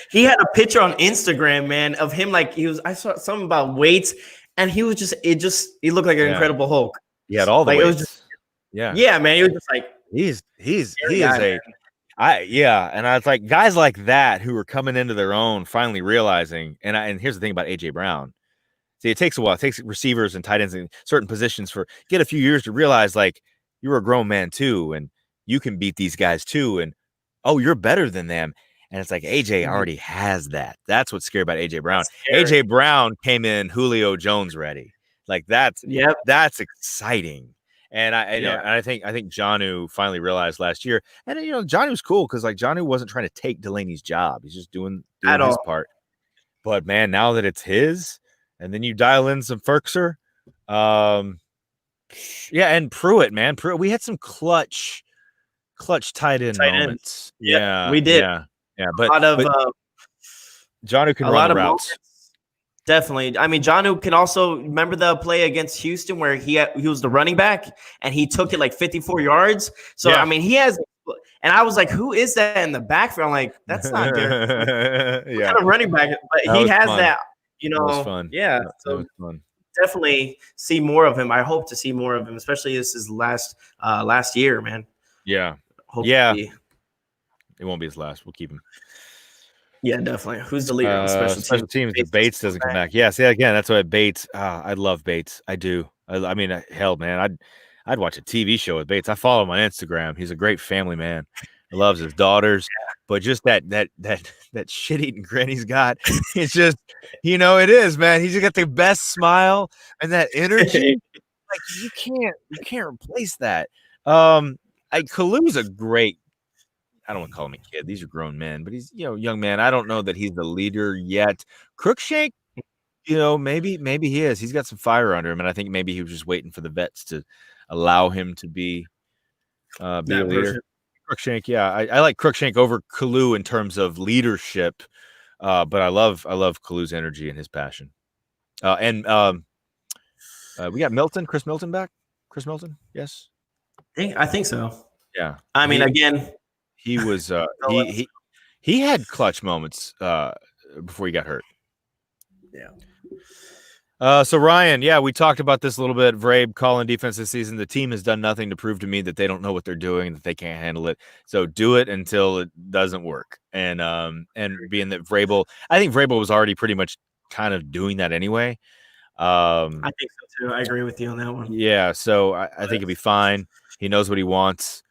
He had a picture on Instagram, man, of him I saw something about weights, and he was he looked like an Incredible Hulk. He had all the weights. It was just, man, he was just like he is and I was like, guys like that who are coming into their own, finally realizing, and here's the thing about AJ Brown. See, it takes a while. It takes receivers and tight ends in certain positions get a few years to realize you're a grown man too, and you can beat these guys too, and you're better than them. And it's like AJ already has that. That's what's scary about AJ Brown. AJ Brown came in Julio Jones ready. That's exciting. And I think Jonnu finally realized last year. And Jonnu was cool because Jonnu wasn't trying to take Delaney's job. He's just doing his part. But man, now that it's his, and then you dial in some Ferkser, and Pruitt, man. We had some clutch tight end moments. Yeah, we did. Yeah, but Jonnu can run the routes. Definitely. I mean, Jonnu can also remember the play against Houston where he was the running back and he took it like 54 yards. So Yeah. I mean, he has, and I was like, who is that in the backfield? I'm like, that's not Derrick. Yeah, Kind of running back, but that he has fun. that. That was fun. Yeah. That was fun. Definitely see more of him. I hope to see more of him, especially this is last year, man. Yeah. Hopefully. It won't be his last. We'll keep him. Yeah, definitely. Who's the leader on special teams? If Bates doesn't come back. Yeah, see, again, that's why Bates. I love Bates. I do. I mean, hell, man, I'd watch a TV show with Bates. I follow him on Instagram. He's a great family man. He loves his daughters, but just that shit-eating grin he's got. It's just, it is, man. He's got the best smile and that energy. Like you can't replace that. Kalu's a great. I don't want to call him a kid. These are grown men, but he's, young man. I don't know that he's the leader yet. Crookshank, maybe he is. He's got some fire under him, and I think maybe he was just waiting for the vets to allow him to be a leader. Crookshank, yeah, I like Crookshank over Kalu in terms of leadership, but I love Kalu's energy and his passion. And we got Chris Milton back. Chris Milton, yes, I think so. Yeah, I mean, again. He was he had clutch moments before he got hurt. Yeah. So Ryan, we talked about this a little bit. Vrabel calling defense this season. The team has done nothing to prove to me that they don't know what they're doing, that they can't handle it. So do it until it doesn't work. And being that I think Vrabel was already pretty much kind of doing that anyway. I think so too. I agree with you on that one. Yeah. So I think it'll be fine. He knows what he wants.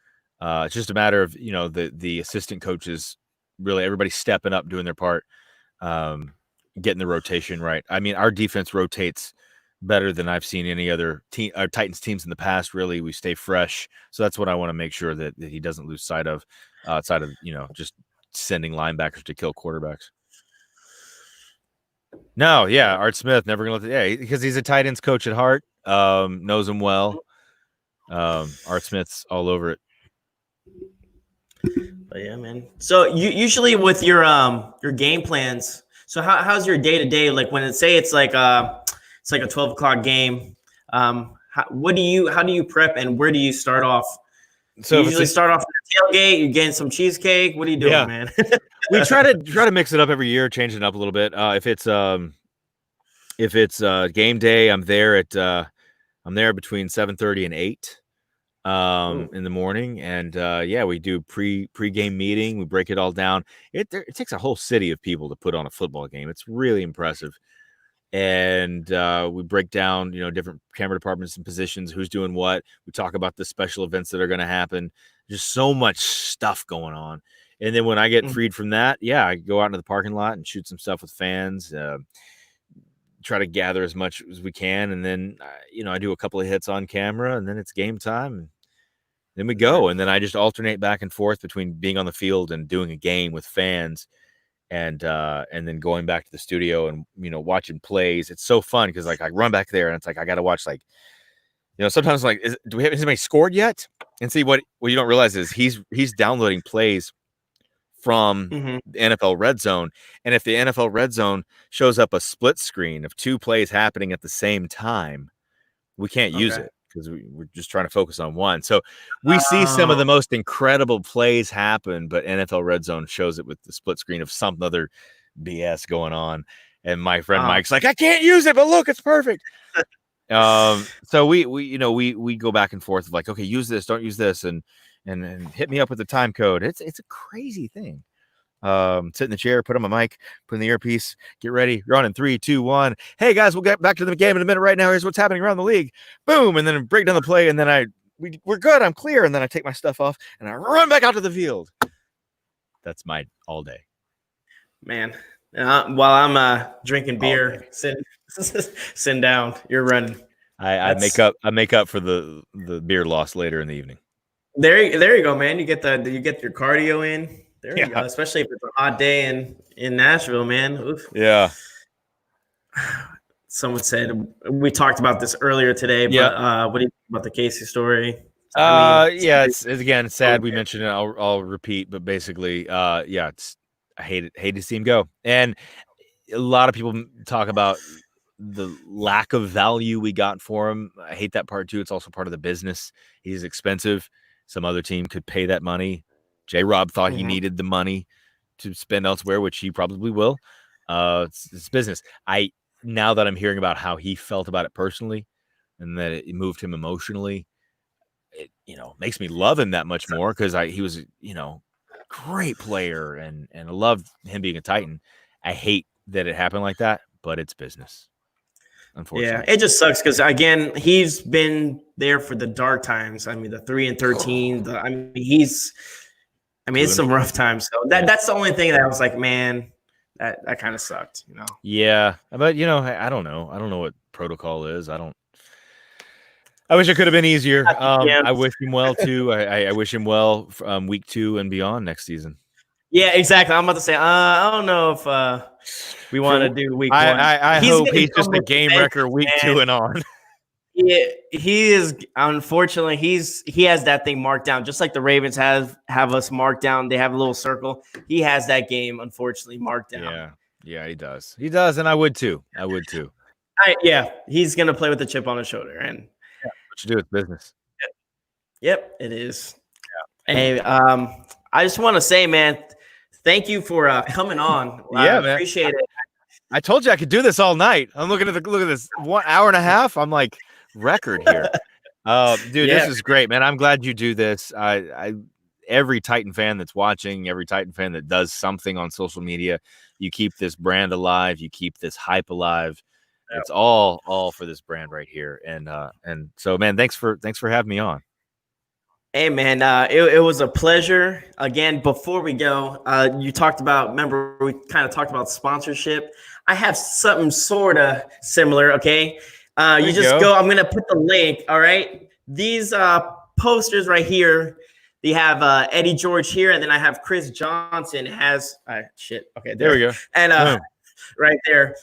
It's just a matter of, the assistant coaches, really everybody stepping up, doing their part, getting the rotation right. I mean, our defense rotates better than I've seen any other team, our Titans teams in the past. Really, we stay fresh. So that's what I want to make sure that he doesn't lose sight of, outside of, just sending linebackers to kill quarterbacks. No, Art Smith, never going to let because he's a tight ends coach at heart, knows him well. Art Smith's all over it. But yeah, man. So you usually with your game plans. So how's your day to day? Like when it's like a 12 o'clock game. How do you prep and where do you start off? So you usually start off at the tailgate. You getting some cheesecake. What are you doing, man? We try to mix it up every year, change it up a little bit. If it's game day, I'm there between 7:30 and 8. In the morning, and we do pre-game meeting. We break it all down. It takes a whole city of people to put on a football game. It's really impressive, and we break down different camera departments and positions, who's doing what. We talk about the special events that are going to happen. Just so much stuff going on, and then when I get freed from that, I go out into the parking lot and shoot some stuff with fans. Try to gather as much as we can, and then I do a couple of hits on camera, and then it's game time. And then we go, and then I just alternate back and forth between being on the field and doing a game with fans, and then going back to the studio and watching plays. It's so fun because I run back there and it's like I got to watch sometimes do we have anybody scored yet? And see what you don't realize is he's downloading plays from the NFL Red Zone, and if the NFL Red Zone shows up a split screen of two plays happening at the same time, we can't use it. Because we're just trying to focus on one. So we see some of the most incredible plays happen, but NFL Red Zone shows it with the split screen of some other BS going on. And my friend Mike's like, I can't use it, but look, it's perfect. So we go back and forth of like, okay, use this, don't use this, and hit me up with the time code. It's a crazy thing. Sit in the chair, put on my mic, put in the earpiece, get ready. You're on in 3, 2, 1. Hey guys, we'll get back to the game in a minute. Right now, here's what's happening around the league. Boom, and then break down the play, and then we're good. I'm clear, and then I take my stuff off and I run back out to the field. That's my all day. Man, while I'm drinking beer, sitting down, you're running. I make up for the beer loss later in the evening. There you go, man. You get your cardio in. There you go. Especially if it's a hot day in Nashville, man. Oof. Yeah. Someone said we talked about this earlier today, but what do you think about the Casey story? It's sad. We mentioned it. I'll repeat, but basically, I hate to see him go. And a lot of people talk about the lack of value we got for him. I hate that part too. It's also part of the business. He's expensive. Some other team could pay that money. J-Rob thought he needed the money to spend elsewhere, which he probably will. It's business. Now that I'm hearing about how he felt about it personally and that it moved him emotionally, it, makes me love him that much more because he was, great player and I loved him being a Titan. I hate that it happened like that, but it's business. Unfortunately. Yeah, it just sucks because again, he's been there for the dark times. I mean, the 3-13. It's some rough times. So that's the only thing that I was like, man, that kind of sucked, Yeah, but I don't know. I don't know what protocol is. I wish it could have been easier. I wish him well too. I wish him well week 2 and beyond next season. Yeah, exactly. I'm about to say, I don't know if we want to do week 1. I hope he's just a game wrecker week 2 and on. Yeah, he is. Unfortunately, he has that thing marked down, just like the Ravens have us marked down. They have a little circle. He has that game, unfortunately, marked down. Yeah, he does. He does, and I would too. He's gonna play with the chip on his shoulder, and what you do with business. Yep, it is. Yeah. Hey, I just want to say, man, thank you for coming on. Yeah, man. Appreciate it. I told you I could do this all night. I'm looking at this 1 hour and a half. I'm like, record here. Dude, This is great, man. I'm glad you do this. Every Titan fan that's watching, every Titan fan that does something on social media, you keep this brand alive, you keep this hype alive. Yep. It's all for this brand right here. And so, man, thanks for having me on. Hey, man, it was a pleasure. Again, before we go, you talked about, remember, we kind of talked about sponsorship. I have something sort of similar, okay? You just go. I'm going to put the link, all right? These posters right here, they have Eddie George here, and then I have Chris Johnson has okay, there we go. And right there.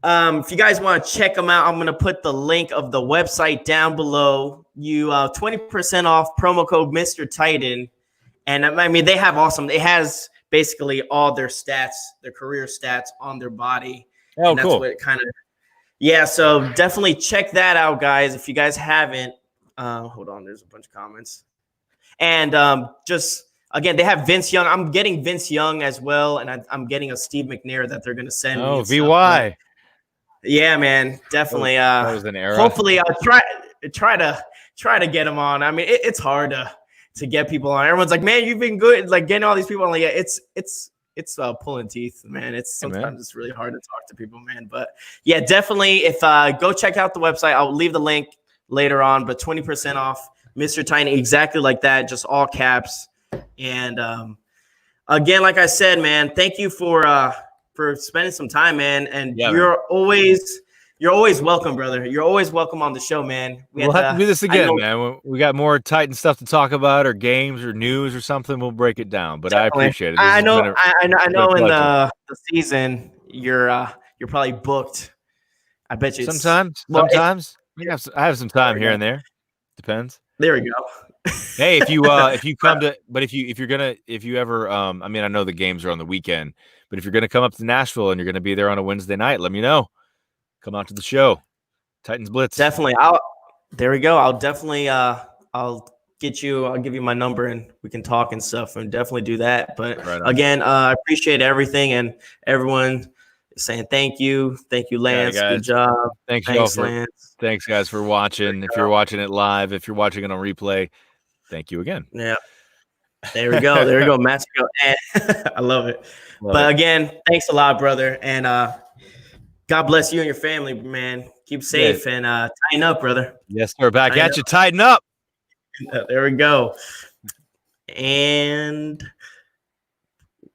If you guys want to check them out, I'm going to put the link of the website down below. You 20% off, promo code Mr. Titan. And I mean, they have awesome. It has basically all their stats, their career stats on their body. Oh, and that's cool. What it kind of. Yeah, so definitely check that out, guys. If you guys haven't, hold on, there's a bunch of comments. And just again, they have Vince Young. I'm getting Vince Young as well, and I'm getting a Steve McNair that they're going to send me. Oh, VY. Yeah, man, definitely. That was an era. Hopefully, I'll try to get him on. I mean, it's hard to get people on. Everyone's like, man, you've been good, like getting all these people on. Like, yeah, it's pulling teeth, man. It's really hard to talk to people, man. But yeah, definitely. If go check out the website, I'll leave the link later on. But 20% off, Mr. Tiny, exactly like that, just all caps. And again, like I said, man, thank you for spending some time, man. And you're always welcome, brother. You're always welcome on the show, man. We'll have to do this again, man. We got more Titan stuff to talk about, or games, or news, or something. We'll break it down. But definitely. I appreciate it. I know. In the season, you're probably booked. I bet you. Sometimes. I have some time here and there. Depends. There we go. Hey, if you come to, but if you ever, I mean, I know the games are on the weekend, but if you're gonna come up to Nashville and you're gonna be there on a Wednesday night, let me know. Come out to the show. Titans Blitz. Definitely. There we go. I'll definitely I'll give you my number and we can talk and stuff and definitely do that. But again, I appreciate everything and everyone saying thank you. Thank you, Lance. Good job. Thanks Lance. Thanks guys for watching. If you're watching it live, if you're watching it on replay, thank you again. Yeah. There we go. There we go. Mexico. I love it. Again, thanks a lot, brother. And God bless you and your family, man. Keep safe and tighten up, brother. Yes, sir. Back at you. Tighten up. There we go. And